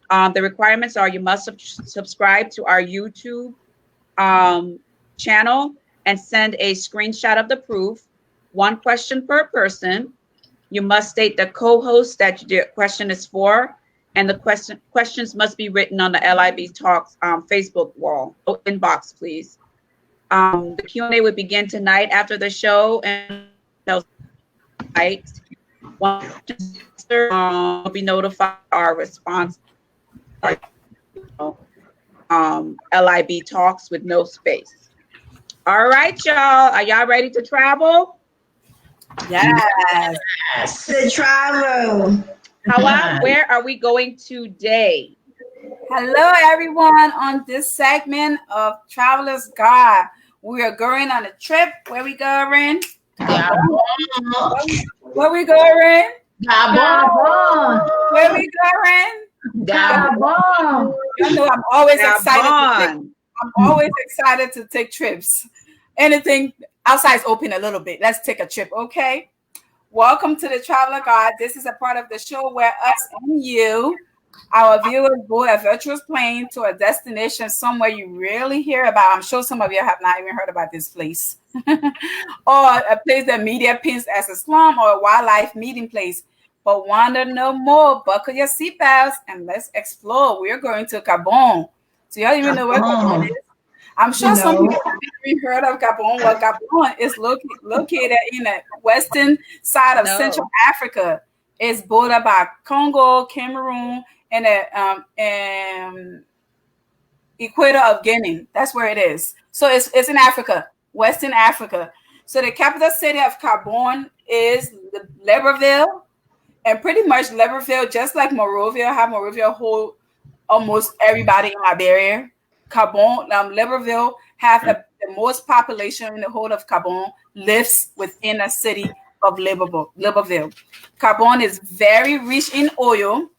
[SPEAKER 8] The requirements are you must subscribe to our YouTube channel and send a screenshot of the proof. 1 question per person. You must state the co-host that your question is for, and the questions must be written on the LIB Talks Facebook wall. Inbox, please. The Q&A will begin tonight after the show, and will be notified our response. LIB Talks with no space. All right, y'all. Are y'all ready to travel?
[SPEAKER 4] Yes.
[SPEAKER 6] The travel.
[SPEAKER 8] Where are we going today?
[SPEAKER 4] Hello, everyone. On this segment of Traveler's Guide, we are going on a trip. Where we going? Where we going?
[SPEAKER 5] Gabon.
[SPEAKER 4] Where we going?
[SPEAKER 7] Gabon.
[SPEAKER 4] You know, I'm always excited.
[SPEAKER 8] Gabon.
[SPEAKER 4] I'm always excited to take trips. Anything outside's open a little bit. Let's take a trip, okay? Welcome to the Traveler Guide. This is a part of the show where us and you, our viewers, board a virtual plane to a destination somewhere you rarely hear about. I'm sure some of you have not even heard about this place. Or a place that media pins as a slum or a wildlife meeting place. But want to know more? Buckle your seatbelts and let's explore. We're going to Gabon. So y'all even know where Gabon is? I'm sure some people haven't even heard of Gabon. Well, Gabon is located in the western side of Central Africa. It's bordered by Congo, Cameroon, and the equator of Guinea. That's where it is. So it's in Africa, Western Africa. So the capital city of Gabon is Libreville. And pretty much Libreville, just like Monrovia, how Monrovia hold almost everybody in Liberia. Gabon, Libreville have the most population in the whole of Gabon lives within the city of Libreville. Gabon is very rich in oil.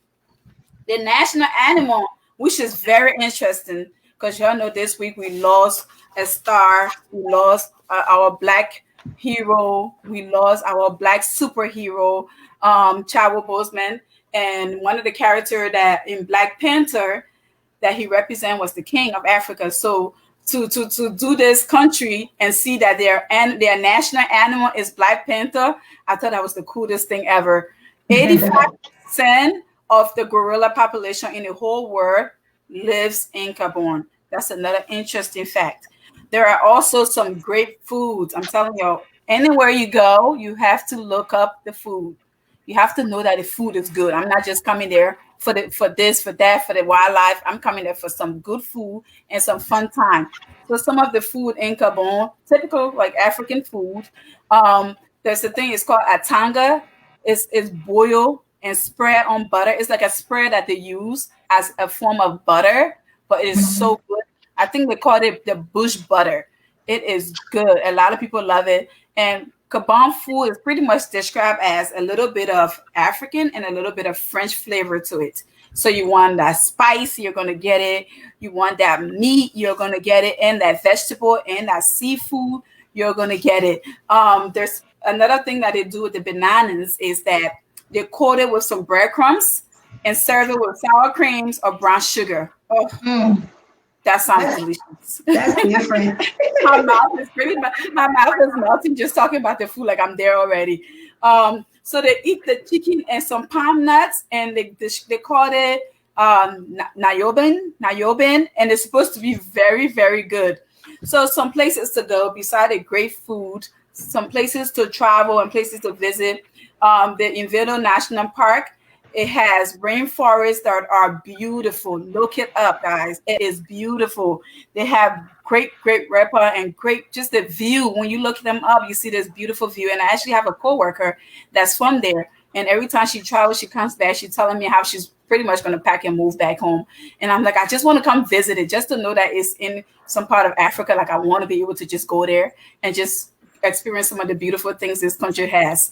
[SPEAKER 4] The national animal, which is very interesting, because y'all know this week we lost a star, we lost our black hero, we lost our black superhero, Chadwick Boseman, and one of the characters that in Black Panther that he represent was the king of Africa. So to do this country and see that their national animal is Black Panther, I thought that was the coolest thing ever. 85% of the gorilla population in the whole world lives in Gabon. That's another interesting fact. There are also some great foods. I'm telling you, anywhere you go, you have to look up the food. You have to know that the food is good. I'm not just coming there for this, for that, for the wildlife. I'm coming there for some good food and some fun time. So some of the food in Gabon, typical like African food. There's a thing, it's called atanga. It's boiled and spread on butter. It's like a spread that they use as a form of butter, but it is so good. I think they call it the bush butter. It is good. A lot of people love it. And Gabon food is pretty much described as a little bit of African and a little bit of French flavor to it. So you want that spice, you're going to get it. You want that meat, you're going to get it. And that vegetable and that seafood, you're going to get it. There's another thing that they do with the bananas is that they coat it with some breadcrumbs and serve it with sour creams or brown sugar. Oh, that sounds delicious.
[SPEAKER 6] That's different.
[SPEAKER 4] My mouth is melting just talking about the food, like I'm there already. So they eat the chicken and some palm nuts, and they call it Nyoben, and it's supposed to be very, very good. So some places to go beside the great food, some places to travel and places to visit. The Inverness National Park, it has rainforests that are beautiful. Look it up, guys. It is beautiful. They have great, great rapper and great, just the view. When you look them up, you see this beautiful view. And I actually have a coworker that's from there. And every time she travels, she comes back, she's telling me how she's pretty much going to pack and move back home. And I'm like, I just want to come visit it just to know that it's in some part of Africa. Like I want to be able to just go there and just experience some of the beautiful things this country has.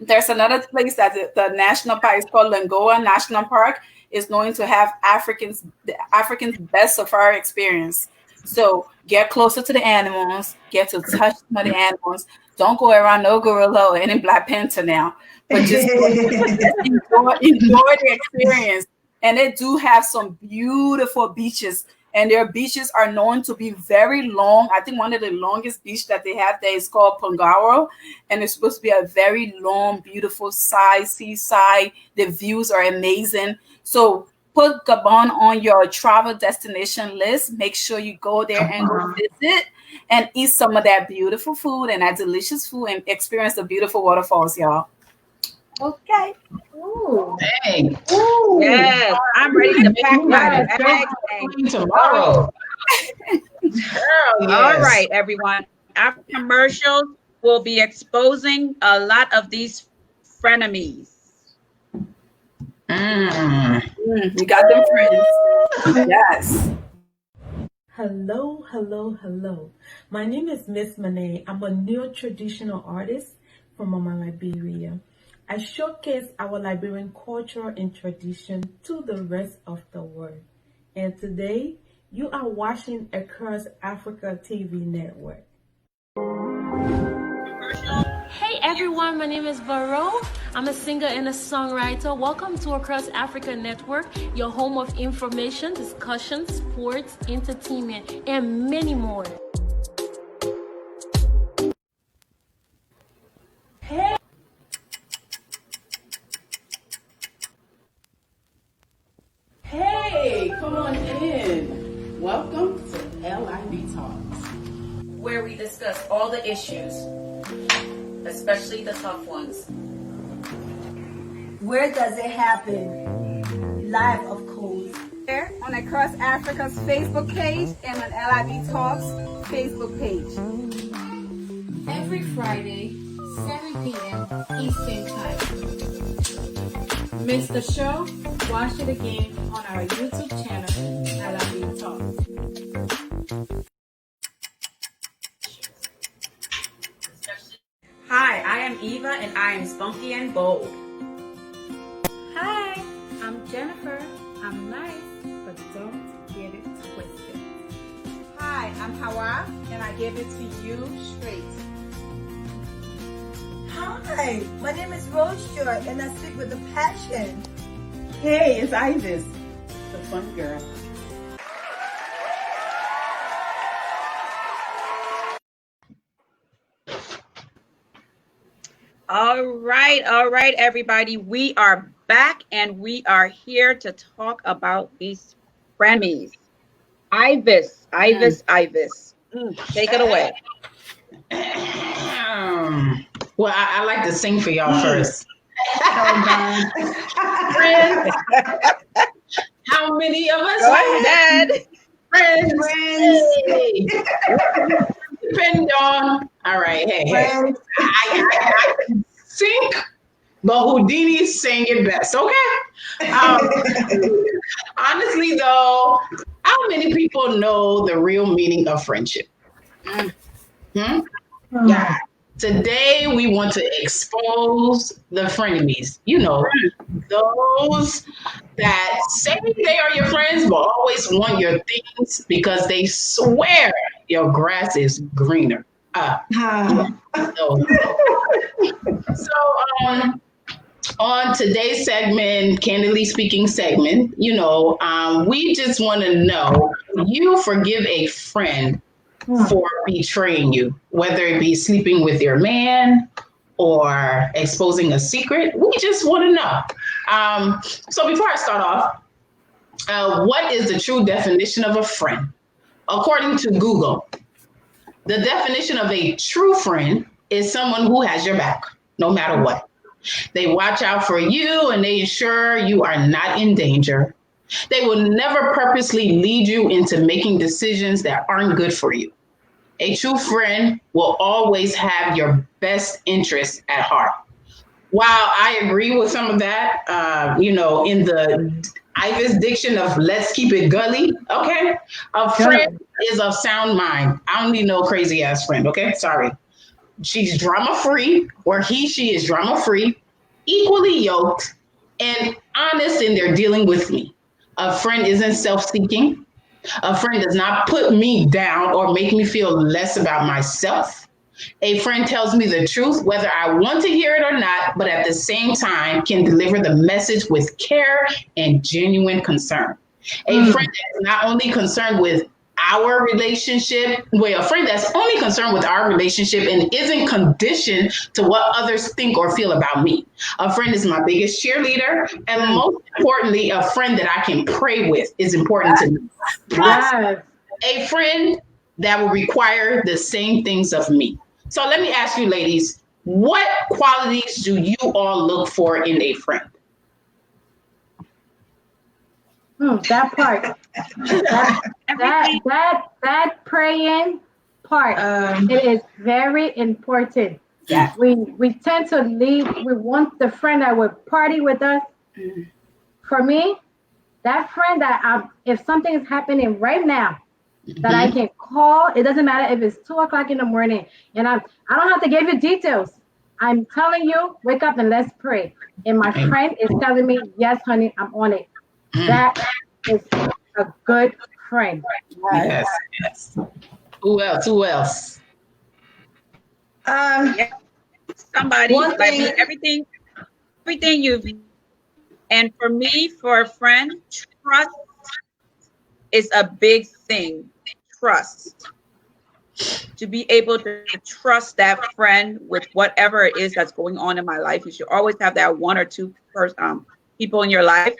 [SPEAKER 4] There's another place that the national park is called Langoa National Park, is known to have the Africans' best safari experience. So get closer to the animals, get to touch some of the animals. Don't go around no gorilla or any Black Panther now, but just enjoy the experience. And they do have some beautiful beaches, and their beaches are known to be very long. I think one of the longest beach that they have there is called Pongaro, and it's supposed to be a very long, beautiful seaside. The views are amazing. So put Gabon on your travel destination list. Make sure you go there and go visit and eat some of that beautiful food and that delicious food and experience the beautiful waterfalls, y'all. Okay.
[SPEAKER 7] Ooh.
[SPEAKER 5] Hey.
[SPEAKER 8] Ooh. Yes, I'm ready to pack my bags
[SPEAKER 5] tomorrow. Girl, yes.
[SPEAKER 8] All right, everyone. After commercials, we'll be exposing a lot of these frenemies.
[SPEAKER 4] You got them friends. Yes.
[SPEAKER 1] Hello, hello, hello. My name is Miss Monet. I'm a neo-traditional artist from Mama Liberia. I showcase our Liberian culture and tradition to the rest of the world. And today, you are watching Across Africa TV network.
[SPEAKER 2] Hey everyone, my name is Vero. I'm a singer and a songwriter. Welcome to Across Africa Network, your home of information, discussion, sports, entertainment, and many more.
[SPEAKER 9] Hey, come on in. Welcome to Libtalks,
[SPEAKER 3] where we discuss all the issues, especially the tough ones.
[SPEAKER 10] Where does it happen? Live, of course.
[SPEAKER 4] There on Across Africa's Facebook page and on Libtalks Facebook page.
[SPEAKER 11] Every Friday, 7 p.m. Eastern Time. Miss the show? Watch it again on our YouTube channel, Libtalks.
[SPEAKER 12] Hi, I am Eva and I am spunky and bold.
[SPEAKER 11] Hi, I'm Jennifer. I'm nice, but don't get it twisted.
[SPEAKER 4] Hi, I'm Hawa and I give it to you straight.
[SPEAKER 10] Hi, my name is Rose Joy and I speak with a passion.
[SPEAKER 9] Hey, it's Ivis, the fun girl.
[SPEAKER 8] All right, everybody. We are back and we are here to talk about these frenemies. Ivis. Take it away.
[SPEAKER 5] Well, I like to sing for y'all first.
[SPEAKER 6] Friends.
[SPEAKER 5] How many of us
[SPEAKER 8] Go ahead.
[SPEAKER 5] Friends. Hey. Depend on. All right. Hey. I can sing, but Houdini sang it best. Okay. Honestly, though, how many people know the real meaning of friendship? Yeah. Today, we want to expose the frenemies. You know, those that say they are your friends, but always want your things because they swear your grass is greener. On today's segment, Candidly Speaking segment, we just want to know, you forgive a friend for betraying you, whether it be sleeping with your man or exposing a secret. We just want to know. So before I start off, what is the true definition of a friend? According to Google, the definition of a true friend is someone who has your back, no matter what. They watch out for you and they ensure you are not in danger. They will never purposely lead you into making decisions that aren't good for you. A true friend will always have your best interests at heart. While I agree with some of that, in the Ivis diction of let's keep it gully, okay? A friend is of sound mind. I don't need no crazy ass friend, okay? Sorry. She's drama free, or she is drama free, equally yoked, and honest in their dealing with me. A friend isn't self-seeking. A friend does not put me down or make me feel less about myself. A friend tells me the truth, whether I want to hear it or not, but at the same time can deliver the message with care and genuine concern. A friend that is not only concerned with our relationship, a friend that's only concerned with our relationship and isn't conditioned to what others think or feel about me. A friend is my biggest cheerleader, and most importantly, a friend that I can pray with is important to me. Plus, a friend that will require the same things of me. So let me ask you, ladies, what qualities do you all look for in a friend?
[SPEAKER 7] That part. that praying part. It is very important.
[SPEAKER 4] Yeah.
[SPEAKER 7] We tend to leave. We want the friend that would party with us. For me, that friend that if something is happening right now, that I can call. It doesn't matter if it's 2:00 in the morning, and I don't have to give you details. I'm telling you, wake up and let's pray. And my friend is telling me, yes, honey, I'm on it. That is a good friend.
[SPEAKER 5] Yes. Who else?
[SPEAKER 8] Somebody like me, everything you've. And for me, for a friend, trust is a big thing. Trust. To be able to trust that friend with whatever it is that's going on in my life. You should always have that one or two people in your life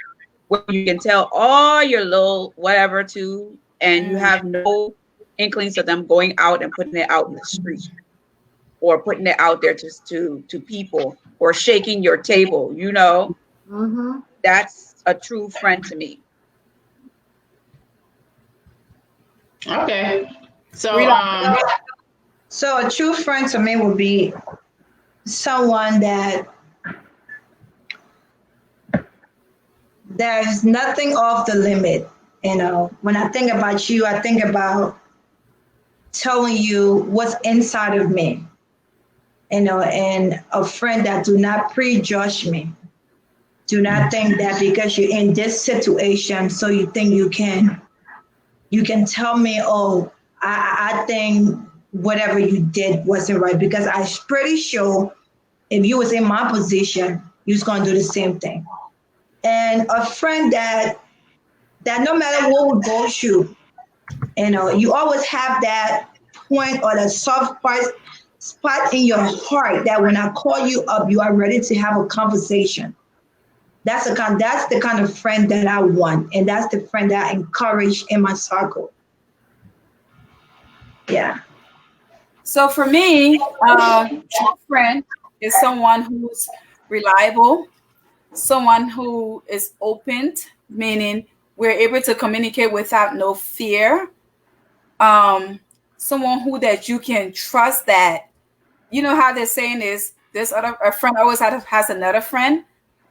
[SPEAKER 8] where you can tell all your little whatever to, and you have no inklings of them going out and putting it out in the street or putting it out there just to people or shaking your table, That's a true friend to me.
[SPEAKER 5] Okay. So
[SPEAKER 6] a true friend to me would be someone that there's nothing off the limit. When I think about you, I think about telling you what's inside of me, and a friend that do not prejudge me. Do not think that because you're in this situation, so you think you can tell me, oh, I think whatever you did wasn't right, because I'm pretty sure if you was in my position, you was gonna do the same thing. And a friend that no matter what would go through, you always have that point or the soft spot in your heart that when I call you up, you are ready to have a conversation. That's the kind of friend that I want, and that's the friend that I encourage in my circle. Yeah.
[SPEAKER 4] So for me, true friend is someone who's reliable, someone who is open, meaning we're able to communicate without no fear. Someone that you can trust, that you know how they're saying is a friend always has another friend.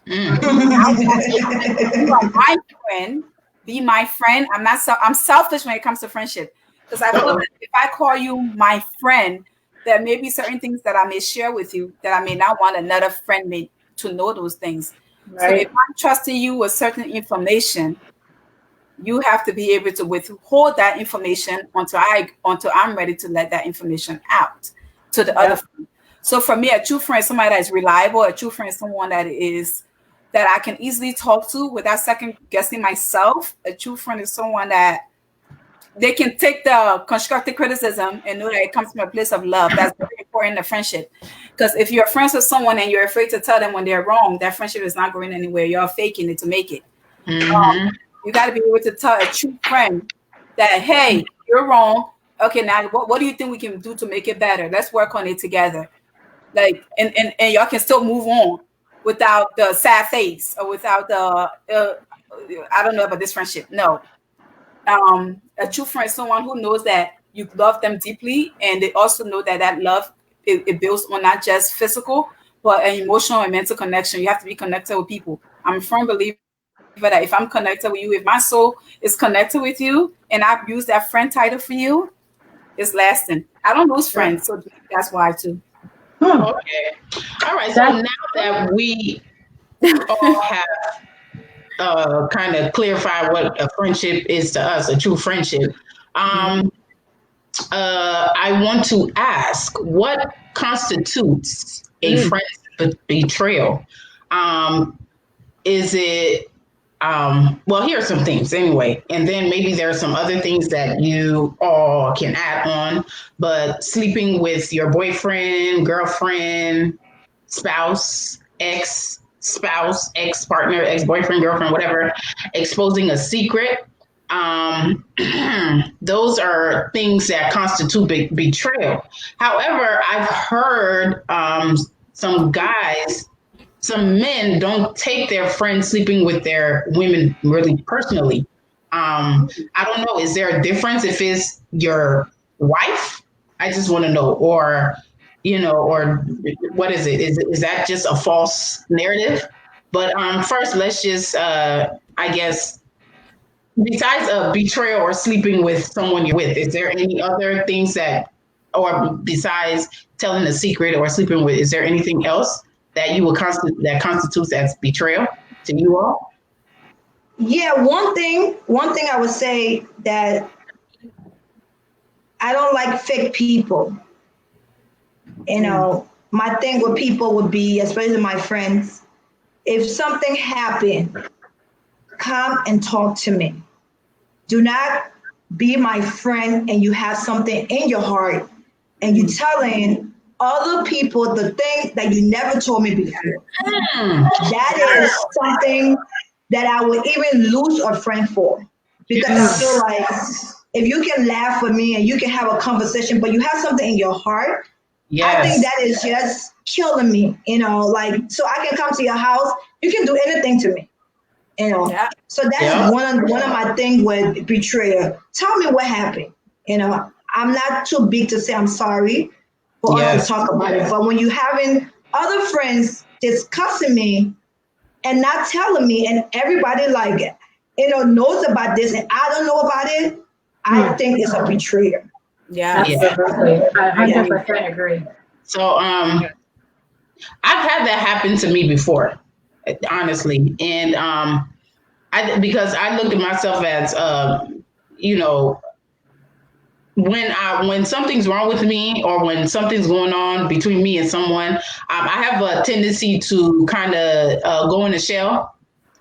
[SPEAKER 4] You are my friend. Be my friend. I'm selfish when it comes to friendship, because I feel that if I call you my friend, there may be certain things that I may share with you that I may not want another friend to know those things. Right. So if I'm trusting you with certain information, you have to be able to withhold that information until I'm ready to let that information out to the other friend. So for me, a true friend is somebody that is reliable. A true friend is someone that I can easily talk to without second guessing myself. A true friend is someone that they can take the constructive criticism and know that it comes from a place of love. That's very important in a friendship. Because if you're friends with someone and you're afraid to tell them when they're wrong, that friendship is not going anywhere. You're faking it to make it. You got to be able to tell a true friend that, hey, you're wrong. Okay, now what do you think we can do to make it better? Let's work on it together. Like, and y'all can still move on without the sad face or without the I don't know about this friendship. No. A true friend is someone who knows that you love them deeply, and they also know that that love it builds on not just physical but an emotional and mental connection. You have to be connected with people. I'm a firm believer that if I'm connected with you, if my soul is connected with you and I've used that friend title for you, it's lasting. I don't lose friends, so that's why too.
[SPEAKER 5] Okay. All right. So now that we all have kind of clarified what a friendship is to us, a true friendship, I want to ask, what constitutes a friendship betrayal? Is it well, here are some things anyway, and then maybe there are some other things that you all can add on. But sleeping with your boyfriend, girlfriend, spouse, ex-spouse, ex-partner, ex-boyfriend, girlfriend, whatever, exposing a secret, those are things that constitute betrayal. However, I've heard some men don't take their friends sleeping with their women really personally. I don't know. Is there a difference if it's your wife? I just want to know, or or what is it? Is that just a false narrative? But first, let's just, I guess, besides a betrayal or sleeping with someone you're with, is there any other things or besides telling a secret or sleeping with, is there anything else that you would that constitutes as betrayal to you all?
[SPEAKER 6] Yeah, one thing I would say that I don't like fake people. My thing with people would be, especially my friends, if something happened, come and talk to me. Do not be my friend and you have something in your heart and you telling other people the things that you never told me before. That is something that I would even lose a friend for, because I feel like if you can laugh with me and you can have a conversation, but you have something in your heart, I think that is just killing me, so I can come to your house, you can do anything to me, So that's one of my things with betrayal. Tell me what happened. I'm not too big to say I'm sorry for us to talk about it. But when you having other friends discussing me and not telling me, and everybody knows about this and I don't know about it, I think it's a betrayal.
[SPEAKER 7] Absolutely. I 100% agree.
[SPEAKER 5] So I've had that happen to me before, honestly. And because I looked at myself as when something's wrong with me or when something's going on between me and someone, I have a tendency to kind of go in a shell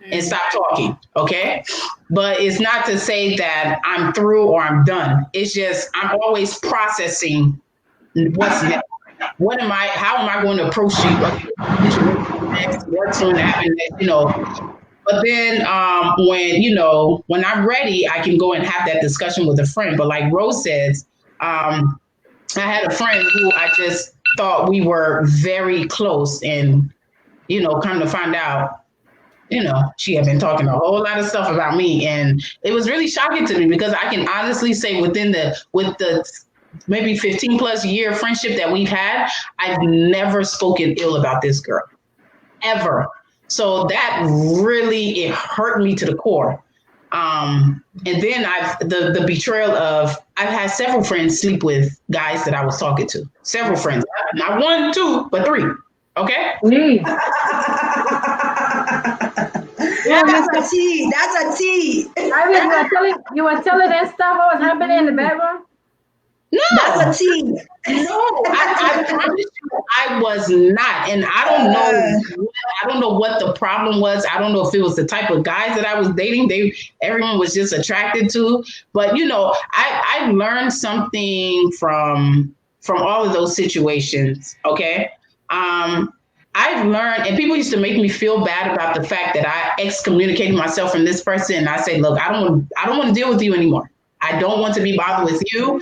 [SPEAKER 5] and stop talking. Okay. But it's not to say that I'm through or I'm done. It's just, I'm always processing what's next. How am I going to approach you? What's going to happen next, But then when I'm ready, I can go and have that discussion with a friend. But like Rose says, I had a friend who I just thought we were very close, and come to find out, she had been talking a whole lot of stuff about me, and it was really shocking to me because I can honestly say with the maybe 15 plus year friendship that we've had, I've never spoken ill about this girl, ever. So that really, it hurt me to the core. And then the betrayal of, I've had several friends sleep with guys that I was talking to. Several friends, not 1, 2, but 3. Okay.
[SPEAKER 6] That's a T. That's a T.
[SPEAKER 7] You were telling that stuff what was happening in the bedroom?
[SPEAKER 5] No,
[SPEAKER 6] spill the tea.
[SPEAKER 5] No, I promise you, I was not, and I don't know. I don't know what the problem was. I don't know if it was the type of guys that I was dating. Everyone was just attracted to. But I learned something from all of those situations. Okay, I've learned, and people used to make me feel bad about the fact that I excommunicated myself from this person, and I say, look, I don't want to deal with you anymore. I don't want to be bothered with you.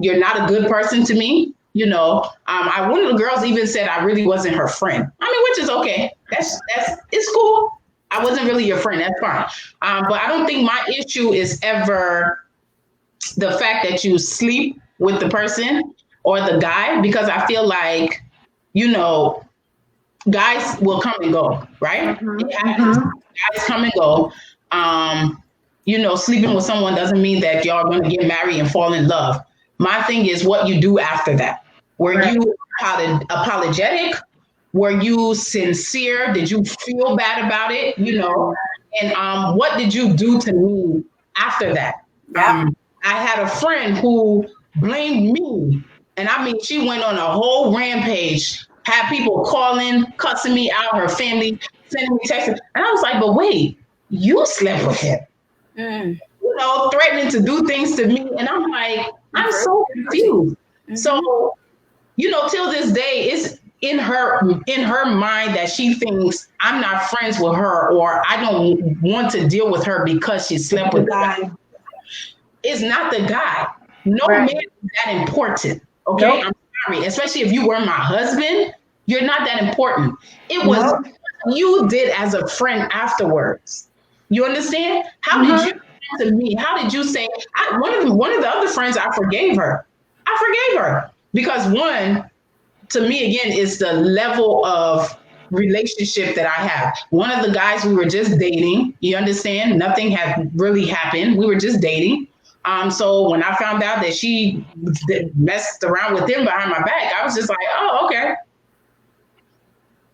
[SPEAKER 5] You're not a good person to me. One of the girls even said I really wasn't her friend. I mean, which is okay. It's cool. I wasn't really your friend. That's fine. But I don't think my issue is ever the fact that you sleep with the person or the guy, because I feel like, guys will come and go, right? Guys come and go. Sleeping with someone doesn't mean that y'all are going to get married and fall in love. My thing is what you do after that. Were you apologetic? Were you sincere? Did you feel bad about it? And what did you do to me after that? I had a friend who blamed me. And I mean, she went on a whole rampage, had people calling, cussing me out, her family, sending me texts. And I was like, but wait, you slept with him. Threatening to do things to me. And I'm like, I'm so confused. So, till this day, it's in her mind that she thinks I'm not friends with her, or I don't want to deal with her because she slept with the guy. It's not the guy. No man is that important. Okay. Nope. I'm sorry. Especially if you were my husband, you're not that important. It was what you did as a friend afterwards. You understand? How did you to me? How did you say? One of the other friends, I forgave her. Because one, to me again, is the level of relationship that I have. One of the guys, we were just dating. You understand? Nothing had really happened. We were just dating. So when I found out that she messed around with him behind my back, I was just like, oh, okay.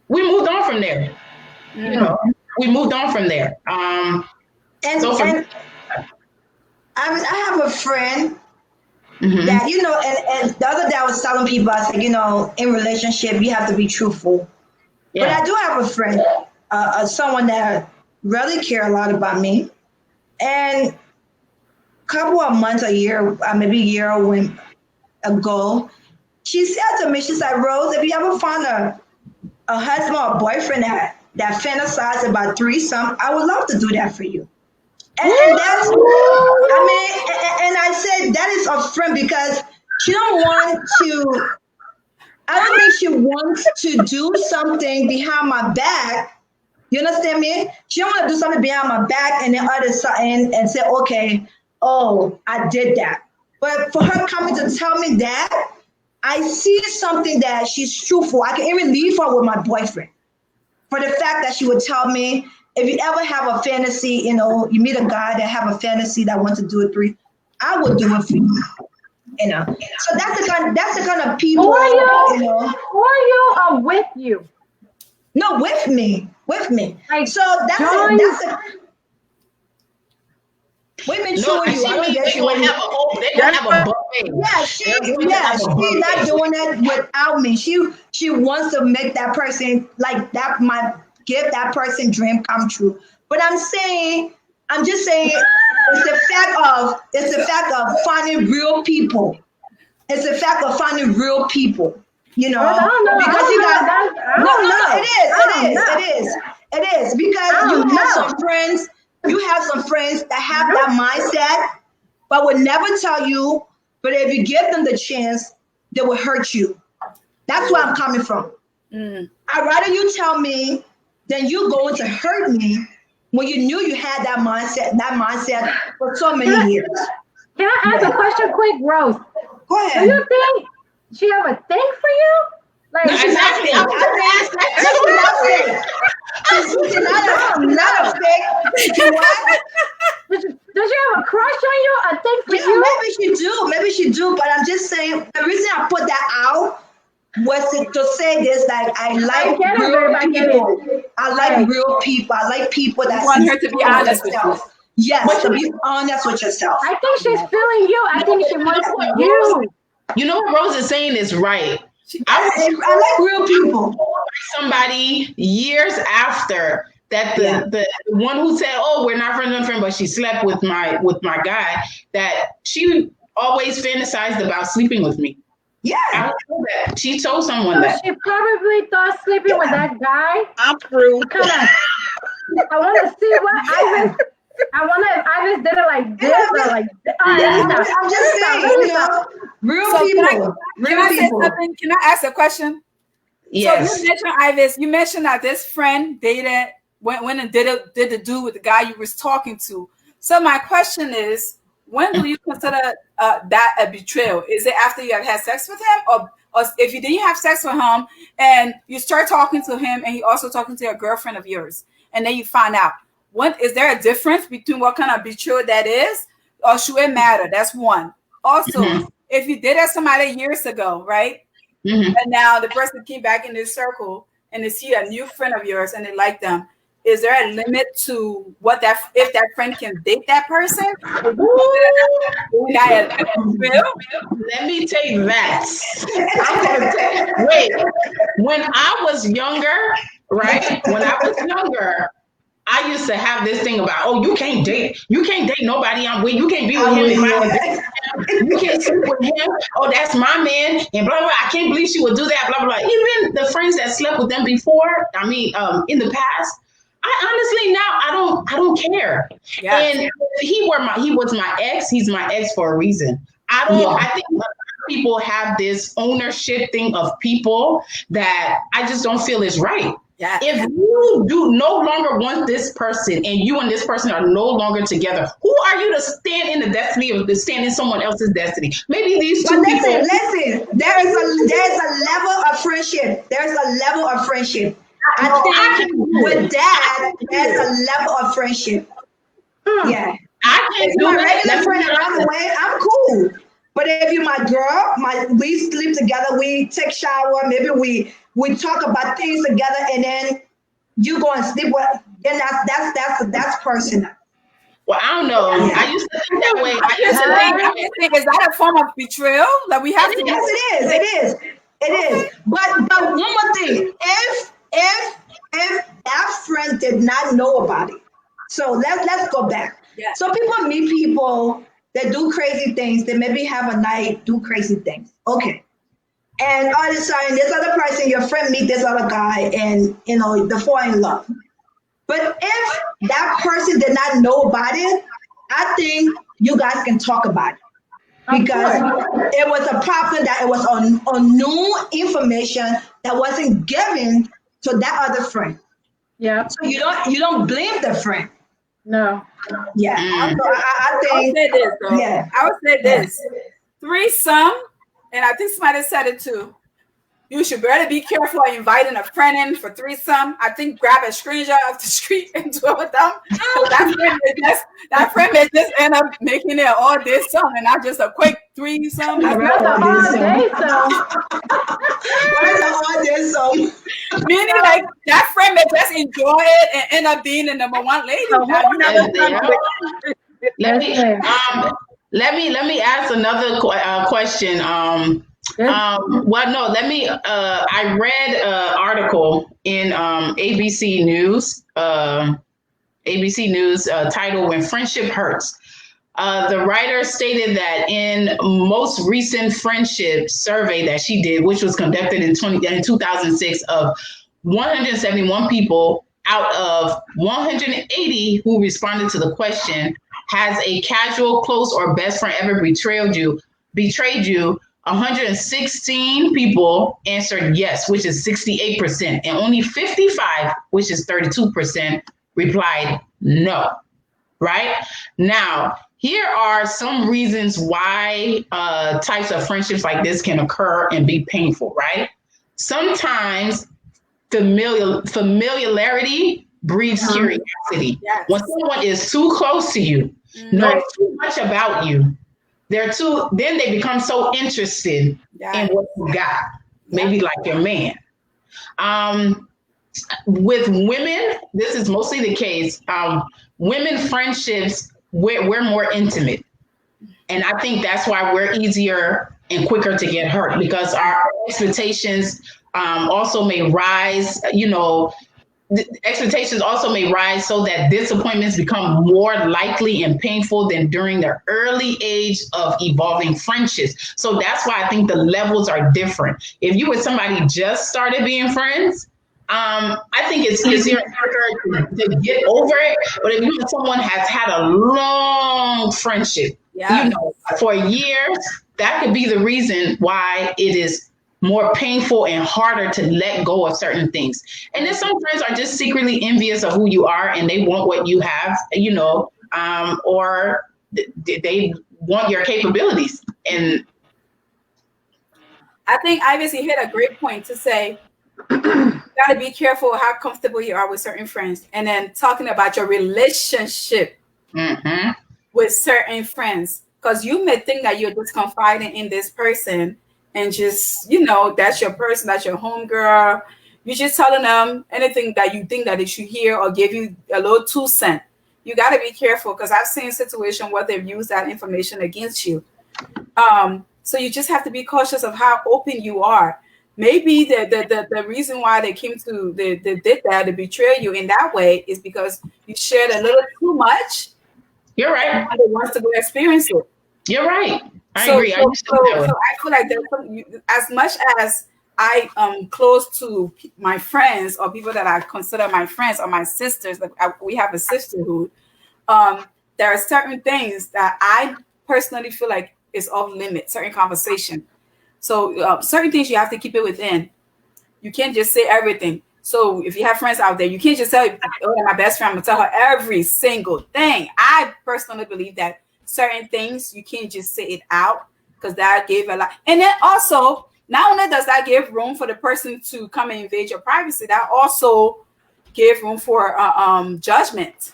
[SPEAKER 5] We moved on from there. We moved on from there.
[SPEAKER 6] I have a friend that, and the other day I was telling people, I said, in relationship, you have to be truthful. Yeah. But I do have a friend, someone that really care a lot about me. And a couple of months, a year, maybe a year ago, she said to me, she said, Rose, if you ever find a husband or a boyfriend that fantasizes about threesome, I would love to do that for you. And that's, and I said that is a friend because she don't want to, I don't think she wants to do something behind my back. You understand me? She don't want to do something behind my back and then other side and say, okay, oh, I did that. But for her coming to tell me that, I see something that she's truthful. I can even leave her with my boyfriend for the fact that she would tell me, if you ever have a fantasy, you meet a guy that have a fantasy that wants to do it I would do it for you. So that's the kind of people.
[SPEAKER 7] For you or with you?
[SPEAKER 6] No, with me.
[SPEAKER 7] Like,
[SPEAKER 6] so that's a women show you. I don't guess you have a buffet. Yeah, she's not doing that without me. She wants to make that person like that. Give that person dream come true. But I'm just saying, it's the fact of finding real people. It's the fact of finding real people. Because you got it is because you have some friends. You have some friends that have that mindset, but would never tell you. But if you give them the chance, they will hurt you. That's where I'm coming from. I'd rather you tell me than you going to hurt me when you knew you had that mindset for so many years.
[SPEAKER 7] Can I ask a question quick, Rose?
[SPEAKER 6] Go ahead.
[SPEAKER 7] Do you think she have a thing for you? Like,
[SPEAKER 5] exactly.
[SPEAKER 6] She's not a fake.
[SPEAKER 7] Does she have a crush on you? A thing for you?
[SPEAKER 6] Maybe she do. But I'm just saying the reason I put that out was to say this, like I like real people. I like real people. I like people that
[SPEAKER 4] want her to be honest with you.
[SPEAKER 6] Yes, to be honest with yourself.
[SPEAKER 7] I think she's feeling you. I think she wants you.
[SPEAKER 5] You know what Rose is saying is right.
[SPEAKER 6] I like real people.
[SPEAKER 5] Somebody years after that, the one who said, "Oh, we're not friends, but she slept with my guy," that she always fantasized about sleeping with me.
[SPEAKER 6] Yeah,
[SPEAKER 5] I don't know that. She told someone that.
[SPEAKER 7] She probably thought sleeping with that guy.
[SPEAKER 8] I'm through.
[SPEAKER 7] I want to see what Ivan. I wonder if Ivan did it like this or like.
[SPEAKER 6] I'm just saying, real people.
[SPEAKER 4] Can I say something? Can I ask a question?
[SPEAKER 5] Yes.
[SPEAKER 4] So you mentioned Ivis. You mentioned that this friend dated went and did the do with the guy you was talking to. So my question is, when do you consider that a betrayal? Is it after you have had sex with him, or if you didn't have sex with him and you start talking to him and he also talking to a girlfriend of yours, and then you find out? Is there a difference between what kind of betrayal that is, or should it matter? That's one. Also, if you did have somebody years ago, right? And now the person came back in this circle and they see a new friend of yours and they like them. Is there a limit to if that friend can date that person?
[SPEAKER 5] Let me take that. Wait, when I was younger, right? When I was younger, I used to have this thing about, oh, you can't date nobody I'm with. You can't be with him if I was him. You can't sleep with him. Oh, that's my man. And blah, blah, blah. I can't believe she would do that, blah, blah, blah. Even the friends that slept with them before, in the past, I honestly now I don't care. Yes. And he was my ex. He's my ex for a reason. I think a lot of people have this ownership thing of people that I just don't feel is right. Yeah. If you do no longer want this person and you and this person are no longer together, who are you to stand in the destiny of stand in someone else's destiny? Maybe these two people.
[SPEAKER 6] Listen. There's a level of friendship. There's a level of friendship. I think with that, there's a level of friendship. Yeah.
[SPEAKER 5] I can't
[SPEAKER 6] do my regular friend around the way, I'm cool. But if you're my girl, we sleep together, we take shower, maybe we talk about things together, and then you go and sleep with, then that's personal.
[SPEAKER 5] Well, I don't know. Yeah. I used to think that way.
[SPEAKER 4] I just think, is that a form of betrayal? Like we have to.
[SPEAKER 6] Yes, it is. But one more thing, if that friend did not know about it, so let's go back. Yeah. So people meet people that do crazy things. They maybe have a night, do crazy things. Okay. And all of a sudden, this other person, your friend meet this other guy, and they fall in love. But if that person did not know about it, I think you guys can talk about it. Because it was a problem that it was on new information that wasn't given to that other friend.
[SPEAKER 7] Yeah.
[SPEAKER 6] So you don't blame the friend.
[SPEAKER 7] No.
[SPEAKER 6] Yeah. I think.
[SPEAKER 4] I would say this. Threesome, and I think somebody said it too. You should better be careful of inviting a friend in for threesome. I think grab a stranger off the street and do it with them. That friend may just end up making it all day sum and not just a quick threesome.
[SPEAKER 7] That's an all day sum.
[SPEAKER 6] That's an all day sum.
[SPEAKER 4] Meaning like that friend may just enjoy it and end up being the number one lady.
[SPEAKER 5] Let me ask another question. I read an article in ABC News titled "When Friendship Hurts." The writer stated that in most recent friendship survey that she did, which was conducted in 2006, of 171 people out of 180 who responded to the question, has a casual, close, or best friend ever betrayed you? 116 people answered yes, which is 68%, and only 55, which is 32%, replied no. Right? Now, here are some reasons why types of friendships like this can occur and be painful, right? Sometimes familiarity breeds curiosity. Yes. When someone is too close to you, knows too much about you, then they become so interested in what you got, maybe like your man. With women, this is mostly the case. Women friendships, we're more intimate. And I think that's why we're easier and quicker to get hurt because our expectations also may rise, expectations also may rise so that disappointments become more likely and painful than during the early age of evolving friendships. So that's why I think the levels are different. If you and somebody just started being friends, I think it's easier and quicker to get over it. But if you and someone has had a long friendship, for years, that could be the reason why it is more painful and harder to let go of certain things. And then some friends are just secretly envious of who you are and they want what you have, or they want your capabilities. And
[SPEAKER 4] I think Ivis, you hit a great point to say, you got to be careful how comfortable you are with certain friends. And then talking about your relationship with certain friends. Because you may think that you're just confiding in this person and just, that's your person, that's your homegirl. You're just telling them anything that you think that they should hear or give you a little 2 cents. You got to be careful because I've seen situations where they've used that information against you. So you just have to be cautious of how open you are. Maybe the reason why they did that to betray you in that way is because you shared a little too much.
[SPEAKER 5] You're right.
[SPEAKER 4] They wants to go experience it.
[SPEAKER 5] You're right. I agree.
[SPEAKER 4] So I feel like as much as I am close to my friends or people that I consider my friends or my sisters, we have a sisterhood. There are certain things that I personally feel like is off limit, certain conversation. So certain things you have to keep it within. You can't just say everything. So if you have friends out there, you can't just tell my best friend, I'm gonna tell her every single thing. I personally believe that certain things you can't just say it out because that gave a lot. And then also, not only does that give room for the person to come and invade your privacy, that also give room for judgment.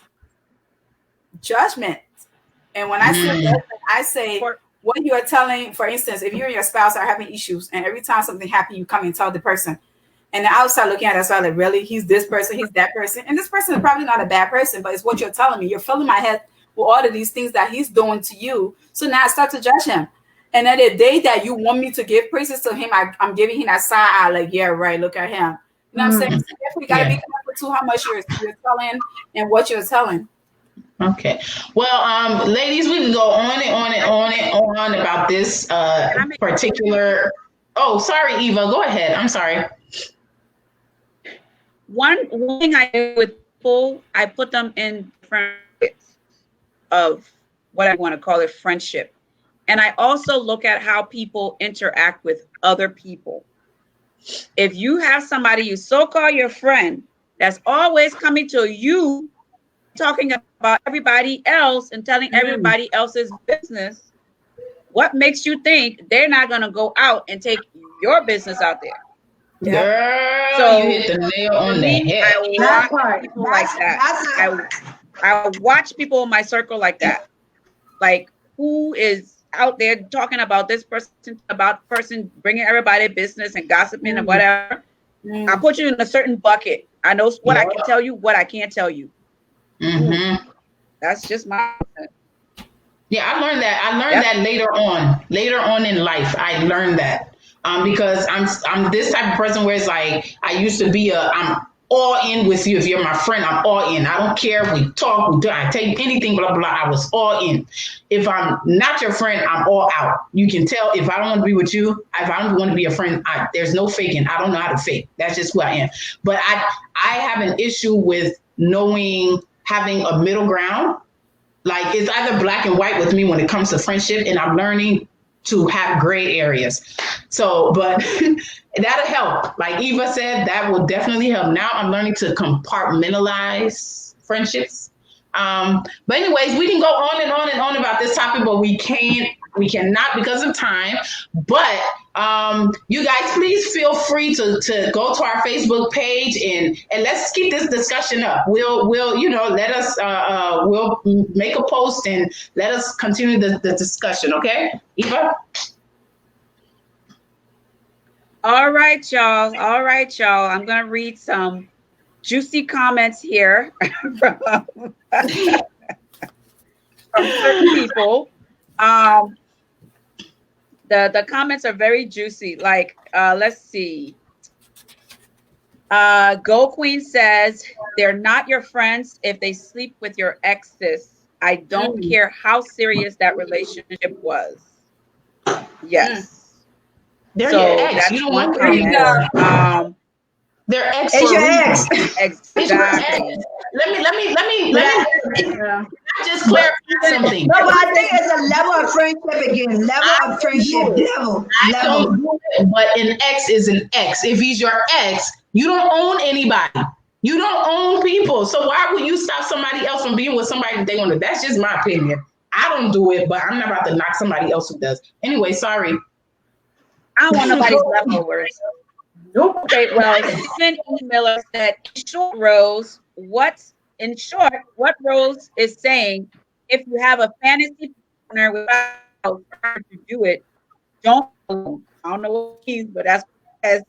[SPEAKER 4] And when I say judgment, I say what you are telling, for instance, if you and your spouse are having issues and every time something happens, you come and tell the person. And the outside looking at us, like, really? He's this person, he's that person. And this person is probably not a bad person, but it's what you're telling me. You're filling my head with all of these things that he's doing to you. So now I start to judge him. And then the day that you want me to give praises to him, I'm giving him that side eye, like, yeah, right, look at him. You know what I'm saying? So you got to be careful too how much you're telling and what you're telling.
[SPEAKER 5] Okay. Well, ladies, we can go on and on and on and on about this particular. Oh, sorry, Eva. Go ahead. I'm sorry.
[SPEAKER 8] One thing I do with people, I put them in different of what I want to call it friendship. And I also look at how people interact with other people. If you have somebody you so-called your friend that's always coming to you, talking about everybody else and telling everybody else's business, what makes you think they're not going to go out and take your business out there?
[SPEAKER 5] Girl,
[SPEAKER 8] so
[SPEAKER 5] you hit the nail on the head.
[SPEAKER 8] I watch people like that. I watch people in my circle like that. Like, who is out there talking about this person, bringing everybody business and gossiping and whatever. I put you in a certain bucket. I know what I can tell you, what I can't tell you. That's just my.
[SPEAKER 5] Yeah, I learned that. I learned that later on in life. I learned that. Because I'm this type of person where it's like I used to be I'm all in with you. If you're my friend, I'm all in. I don't care. We talk, we do, I tell you anything, blah, blah. I was all in. If I'm not your friend, I'm all out. You can tell if I don't want to be with you, if I don't want to be a friend, there's no faking. I don't know how to fake. That's just who I am. But I have an issue with having a middle ground. Like it's either black and white with me when it comes to friendship, and I'm learning to have gray areas. So, but that'll help. Like Eva said, that will definitely help. Now I'm learning to compartmentalize friendships. But anyways, we can go on and on and on about this topic, but we cannot because of time. But you guys, please feel free to go to our Facebook page and let's keep this discussion up. We'll let us we'll make a post and let us continue the discussion. Okay, Eva.
[SPEAKER 8] All right, y'all. I'm gonna read some juicy comments here from certain people. The comments are very juicy. Like, let's see. Go Queen says they're not your friends if they sleep with your exes. I don't care how serious that relationship was. Yes.
[SPEAKER 5] They're
[SPEAKER 8] So
[SPEAKER 5] your ex.
[SPEAKER 8] that's
[SPEAKER 5] You don't
[SPEAKER 8] one
[SPEAKER 5] want
[SPEAKER 8] comment.
[SPEAKER 5] they're ex
[SPEAKER 6] It's
[SPEAKER 5] for
[SPEAKER 6] your
[SPEAKER 5] a reason.
[SPEAKER 6] ex.
[SPEAKER 5] It's your ex.
[SPEAKER 8] Exactly.
[SPEAKER 5] Let me just clarify something.
[SPEAKER 6] No, but I think it's a level of friendship again. Level of friendship. Level.
[SPEAKER 5] I don't do it, but an ex is an ex. If he's your ex, you don't own anybody. You don't own people. So why would you stop somebody else from being with somebody that they want to? That's just my opinion. I don't do it, but I'm not about to knock somebody else who does. Anyway, sorry.
[SPEAKER 8] I don't want nobody's leftovers. Nope. Okay, well, Stephen E. Miller said, what Rose is saying, if you have a fantasy partner without trying to do it, don't. I don't know what it means, but that's as.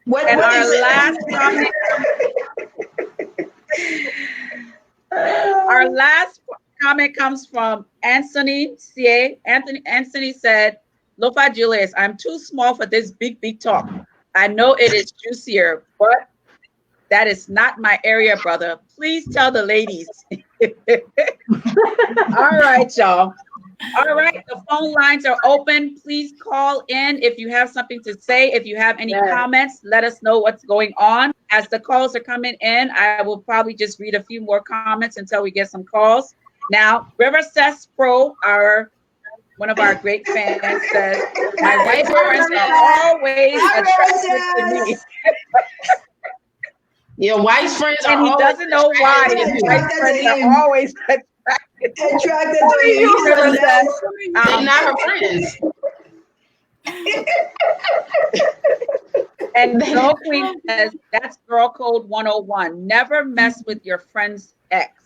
[SPEAKER 8] And our last comment. Our last comment comes from Anthony C.A. Anthony said, Lofa Julius, I'm too small for this big talk. I know it is juicier, but that is not my area, brother. Please tell the ladies. All right, y'all. All right, the phone lines are open. Please call in if you have something to say. If you have any comments, let us know what's going on. As the calls are coming in, I will probably just read a few more comments until we get some calls. Now, River Cess Pro, one of our great fans, says, my white friends are always attracted to me.
[SPEAKER 5] Your white friends are
[SPEAKER 8] and he doesn't know why his white friends are always attracted to you.
[SPEAKER 5] They're not her friends.
[SPEAKER 8] And Girl Queen says, that's girl code 101. Never mess with your friend's ex.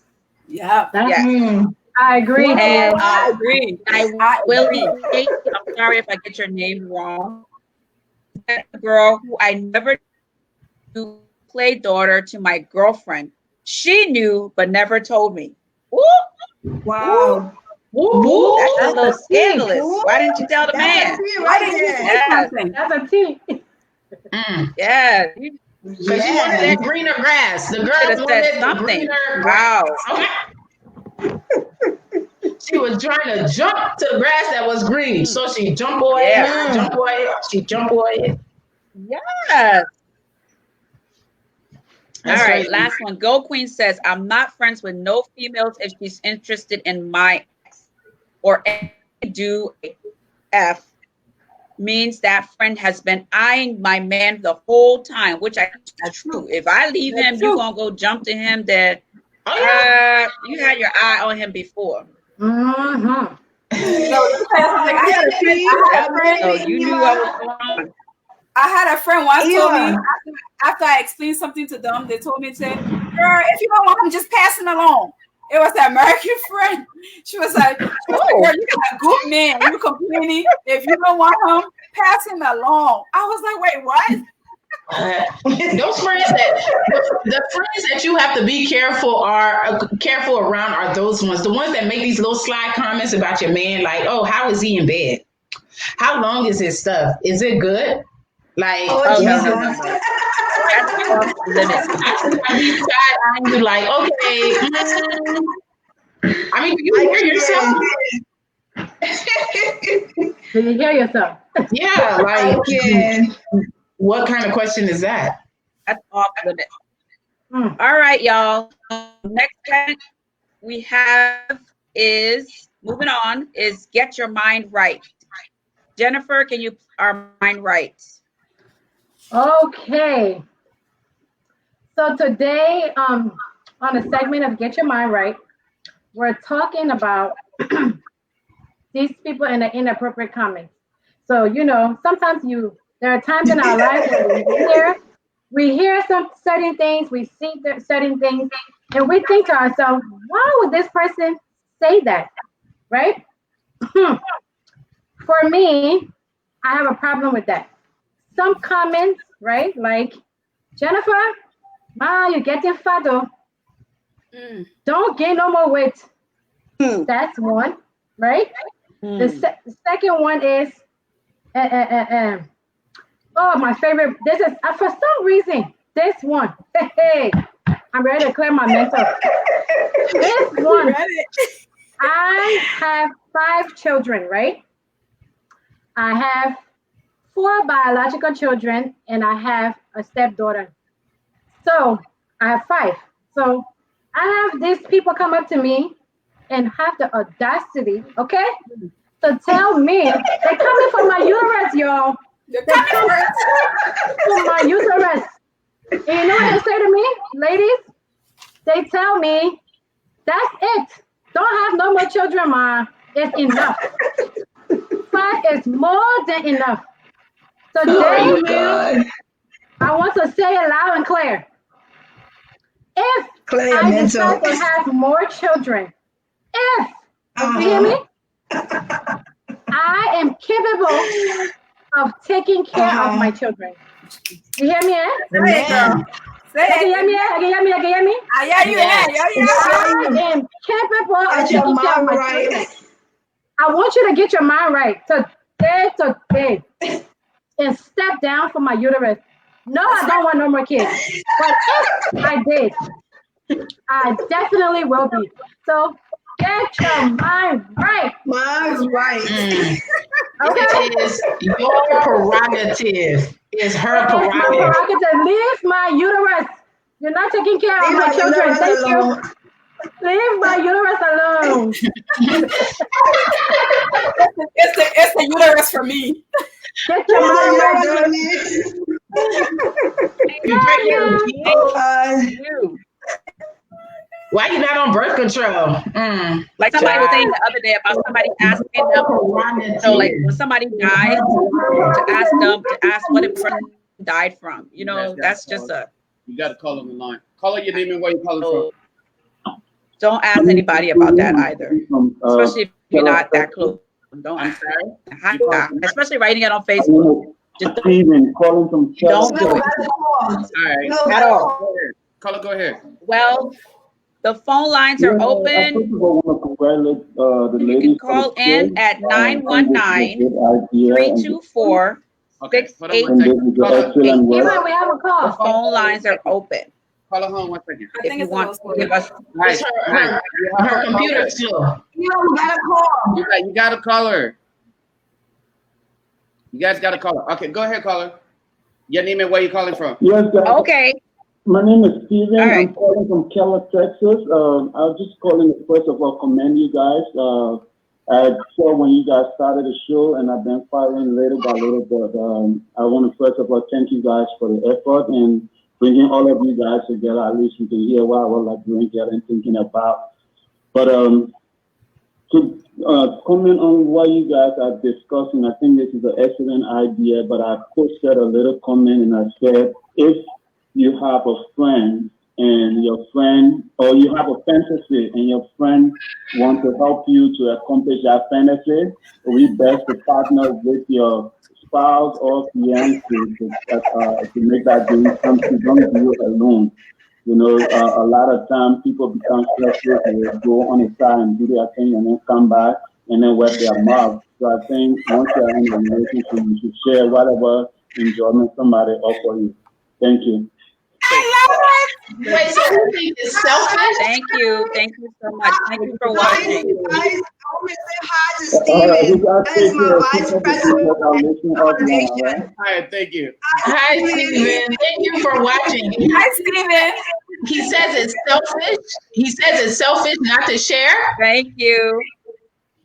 [SPEAKER 4] Yeah.
[SPEAKER 8] Yes.
[SPEAKER 7] I agree.
[SPEAKER 8] And I agree. I will be. I'm sorry if I get your name wrong. That girl who I never knew played daughter to my girlfriend. She knew but never told me. Ooh.
[SPEAKER 6] Wow.
[SPEAKER 8] Ooh. That's a little scandalous. Why didn't you tell the man?
[SPEAKER 4] Why didn't you say something?
[SPEAKER 7] That's a T.
[SPEAKER 8] Yeah.
[SPEAKER 5] Because she wanted the greener grass. The girl wanted the greener grass.
[SPEAKER 8] Wow.
[SPEAKER 5] Okay. She was trying to jump to the grass that was green. So she jump away, jump away, she jump away.
[SPEAKER 8] Yes.
[SPEAKER 5] That's
[SPEAKER 8] all right,
[SPEAKER 5] crazy.
[SPEAKER 8] last one. Go Queen says, I'm not friends with no females if she's interested in my ex or do F means that friend has been eyeing my man the whole time, which is true. If I leave him, you're going to go jump to him that you had your eye on him before.
[SPEAKER 7] Mm-hmm.
[SPEAKER 8] So you knew what was going on.
[SPEAKER 4] I had a friend once told me after I explained something to them, they told me to, girl, if you don't want him, just pass him along. It was an American friend. She was like, girl, you got a good man. You complaining. If you don't want him, pass him along. I was like, wait, what?
[SPEAKER 5] Those friends the friends that you have to be careful around are those ones. The ones that make these little sly comments about your man, like, oh, how is he in bed? How long is his stuff? Is it good? Like,
[SPEAKER 6] no.
[SPEAKER 5] He's side-eyeing you like, okay. I mean, do you hear yourself?
[SPEAKER 7] Do you hear yourself?
[SPEAKER 5] Yeah, like, what kind of question is that?
[SPEAKER 8] That's off limits. All right, y'all. Next segment we have is moving on. Is get your mind right. Jennifer, can you our mind right?
[SPEAKER 7] Okay. So today, on a segment of Get Your Mind Right, we're talking about these people and the inappropriate comments. So, you know, sometimes there are times in our life when we hear some certain things, we see certain things, and we think to ourselves, why would this person say that, right? For me, I have a problem with that. Some comments, right? Like, Jennifer, you're getting fat though. Don't gain no more weight. That's one, right? The second one is, oh, my favorite. This is, for some reason, this one. Hey, I'm ready to clear my mental. This one. I have 5 children, right? I have 4 biological children, and I have a stepdaughter. So I have 5. So I have these people come up to me and have the audacity, okay, to tell me they're coming for my uterus, y'all. They're coming for my uterus. And you know what they say to me, ladies? They tell me, that's it. Don't have no more children, Ma. It's enough. 5 is more than enough. Today, I want to say it loud and clear. If I decide to have more children, if, you hear me? I am capable of taking care of my children. You hear me, eh?
[SPEAKER 4] Say it, girl. Say it.
[SPEAKER 7] You hear me? You hear me?
[SPEAKER 4] I hear you,
[SPEAKER 7] I am capable of taking care of my children. I want you to get your mind right today and step down from my uterus. No, I don't want no more kids. But if I did, I definitely will be. So get your mind right.
[SPEAKER 6] Mine's right.
[SPEAKER 7] Okay?
[SPEAKER 5] It is your prerogative. It's her
[SPEAKER 7] It is my
[SPEAKER 5] prerogative.
[SPEAKER 7] prerogative. Leave my uterus. You're not taking care of my children. Thank you. Leave my uterus alone.
[SPEAKER 4] It's the uterus for me.
[SPEAKER 7] Get your mind right.
[SPEAKER 5] Why you not on birth control?
[SPEAKER 8] Like somebody was saying the other day about somebody asking them. So like when somebody dies, to ask them to ask what a person died from. You know, that's just a.
[SPEAKER 13] You got to call on the line. Call out your name and where you're calling from.
[SPEAKER 8] Don't ask anybody about that either, especially if you're not that close. Don't. I'm sorry. Especially writing it on Facebook. Just
[SPEAKER 14] Steven calling from
[SPEAKER 8] don't do it.
[SPEAKER 13] All right.
[SPEAKER 8] At all.
[SPEAKER 13] Caller, go ahead.
[SPEAKER 8] Well, the phone lines are open.
[SPEAKER 14] You
[SPEAKER 8] can call in at 919-324-6888.
[SPEAKER 7] We have a call.
[SPEAKER 8] The phone lines are open.
[SPEAKER 13] Call her home 1 second.
[SPEAKER 8] If you want to give us
[SPEAKER 5] her computer still.
[SPEAKER 6] You gotta call.
[SPEAKER 13] You got to call her. You guys got to call her. Okay, go ahead, caller. Your name and where you calling from?
[SPEAKER 14] Yes,
[SPEAKER 8] okay.
[SPEAKER 14] My name is Steven.
[SPEAKER 8] Right.
[SPEAKER 14] I'm calling from Keller, Texas. I was just calling to first of all commend you guys. I saw when you guys started the show, and I've been following little by little. But I want to first of all thank you guys for the effort and bringing all of you guys together. At least you can hear what I was like doing here and thinking about. But to comment on what you guys are discussing, I think this is an excellent idea. But I posted a little comment and I said, if you have a friend and your friend, or you have a fantasy and your friend wants to help you to accomplish that fantasy, we best to partner with your spouse or fiancé to make that dream come true. Don't do it alone. You know, a lot of times people become stressful and they go on the side and do their thing and then come back and then wet their mouth. So I think once you're in a relationship, you should share whatever enjoyment somebody offers you. Thank you.
[SPEAKER 5] Wait, so you think it's selfish?
[SPEAKER 8] Thank you so much. Thank you for watching.
[SPEAKER 6] Guys, I want to say hi to Steven. That is my vice president at the foundation.
[SPEAKER 13] All right, thank you.
[SPEAKER 5] Hi, Steven. Thank you for watching.
[SPEAKER 4] Hi, Steven.
[SPEAKER 5] He says it's selfish. He says it's selfish not to share.
[SPEAKER 8] Thank you.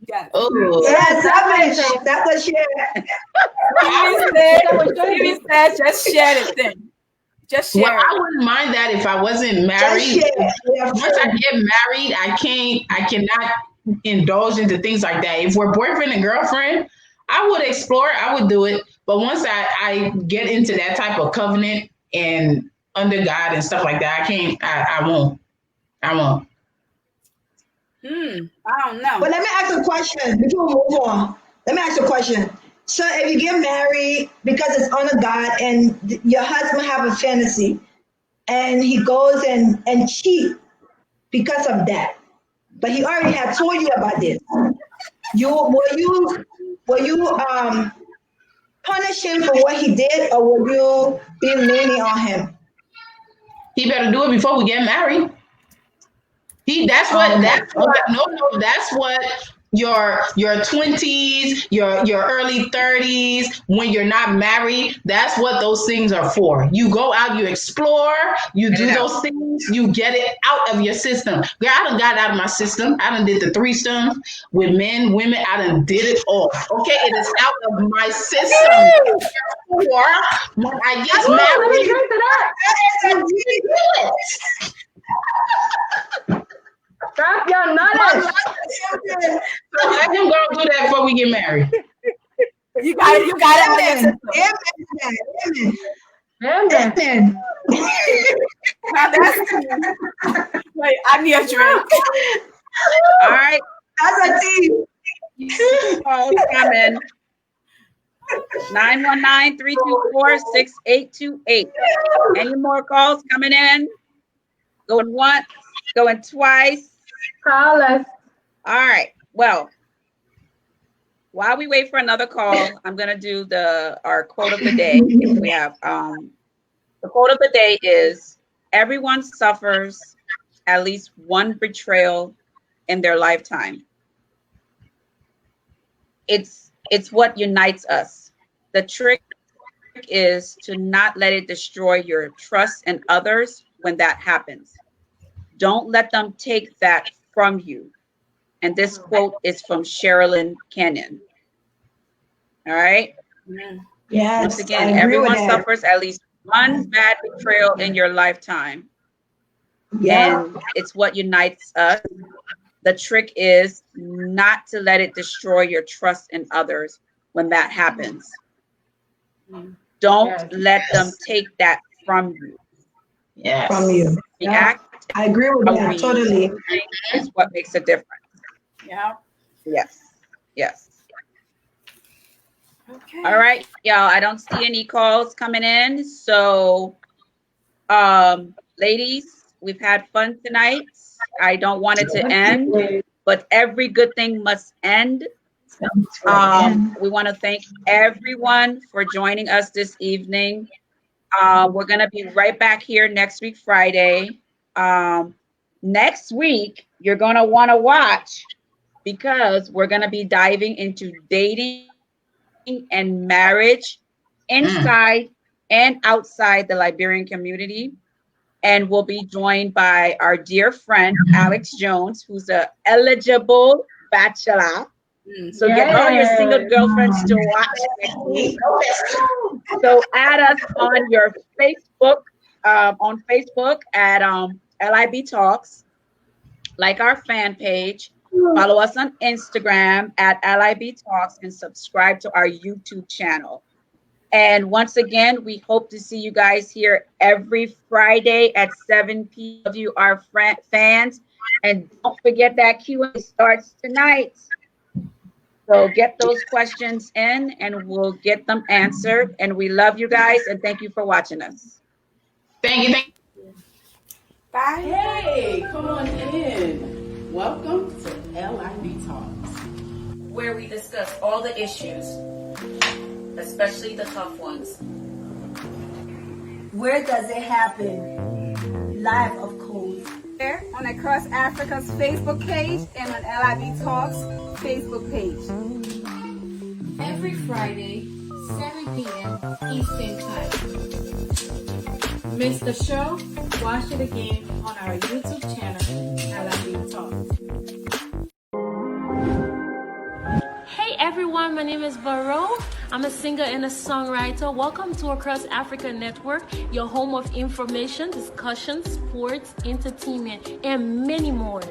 [SPEAKER 4] Yeah.
[SPEAKER 5] Oh.
[SPEAKER 6] Yeah, selfish. That's a share.
[SPEAKER 4] Steven said, just share the thing. Just share.
[SPEAKER 5] Well, I wouldn't mind that if I wasn't married. Once I get married, I cannot indulge into things like that. If we're boyfriend and girlfriend, I would explore, I would do it. But once I get into that type of covenant and under God and stuff like that, I won't.
[SPEAKER 4] I don't know.
[SPEAKER 6] But let me ask a question before we move on. Let me ask a question. So if you get married because it's under God and your husband have a fantasy and he goes and cheat because of that, but he already had told you about this, were you punish him for what he did, or were you being lenient on him?
[SPEAKER 5] He better do it before we get married. That's what your 20s, your early 30s, when you're not married, that's what those things are for. You go out, you explore, you do those things, you get it out of your system. Girl, I done got out of my system. I done did the threesomes with men, women, I done did it all. Okay, it is out of my system. Therefore, when I get married,
[SPEAKER 7] let me drink to that. Drop your knowledge.
[SPEAKER 5] Let him go do that before we get married.
[SPEAKER 4] You got it.
[SPEAKER 6] Amen.
[SPEAKER 4] Now that's wait, I need a drink.
[SPEAKER 8] All right.
[SPEAKER 6] That's a team.
[SPEAKER 8] Calls coming. 919-324-6828. Any more calls coming in? Going once, going twice.
[SPEAKER 7] Call us.
[SPEAKER 8] All right. Well, while we wait for another call, I'm gonna do our quote of the day. We have the quote of the day is: everyone suffers at least one betrayal in their lifetime. It's what unites us. The trick is to not let it destroy your trust in others when that happens. Don't let them take that from you. And this quote is from Sherilyn Kenyon. All right.
[SPEAKER 6] Yes.
[SPEAKER 8] Once again, everyone suffers at least one bad betrayal in your lifetime.
[SPEAKER 6] Yeah.
[SPEAKER 8] And it's what unites us. The trick is not to let it destroy your trust in others when that happens. Don't let them take that from you.
[SPEAKER 5] Yes.
[SPEAKER 6] From you. I agree with that totally.
[SPEAKER 8] Is what makes a difference.
[SPEAKER 4] Yeah.
[SPEAKER 8] Yes. Okay. All right, y'all. I don't see any calls coming in. So, ladies, we've had fun tonight. I don't want it to end, but every good thing must end. We want to thank everyone for joining us this evening. We're going to be right back here next week, Friday. Next week, you're going to want to watch because we're going to be diving into dating and marriage inside and outside the Liberian community. And we'll be joined by our dear friend, Alex Jones, who's an eligible bachelor. So get all your single girlfriends to watch next week. So add us on your Facebook, at LIB Talks, like our fan page, follow us on Instagram at LIB Talks, and subscribe to our YouTube channel. And once again, we hope to see you guys here every Friday at 7 p.m. of you, our fans. And don't forget that Q&A starts tonight. So get those questions in and we'll get them answered. And we love you guys and thank you for watching us.
[SPEAKER 5] Thank you.
[SPEAKER 4] Bye.
[SPEAKER 9] Hey, come on in. Welcome to LIB Talks,
[SPEAKER 3] where we discuss all the issues, especially the tough ones.
[SPEAKER 10] Where does it happen? Live, of course.
[SPEAKER 4] Here on Across Africa's Facebook page and on LIB Talks Facebook page.
[SPEAKER 11] Every Friday, 7 p.m. Eastern Time. Miss the show? Watch it again on our YouTube channel, LIB Talks.
[SPEAKER 2] Hey everyone, my name is Varo. I'm a singer and a songwriter. Welcome to Across Africa Network, your home of information, discussion, sports, entertainment, and many more.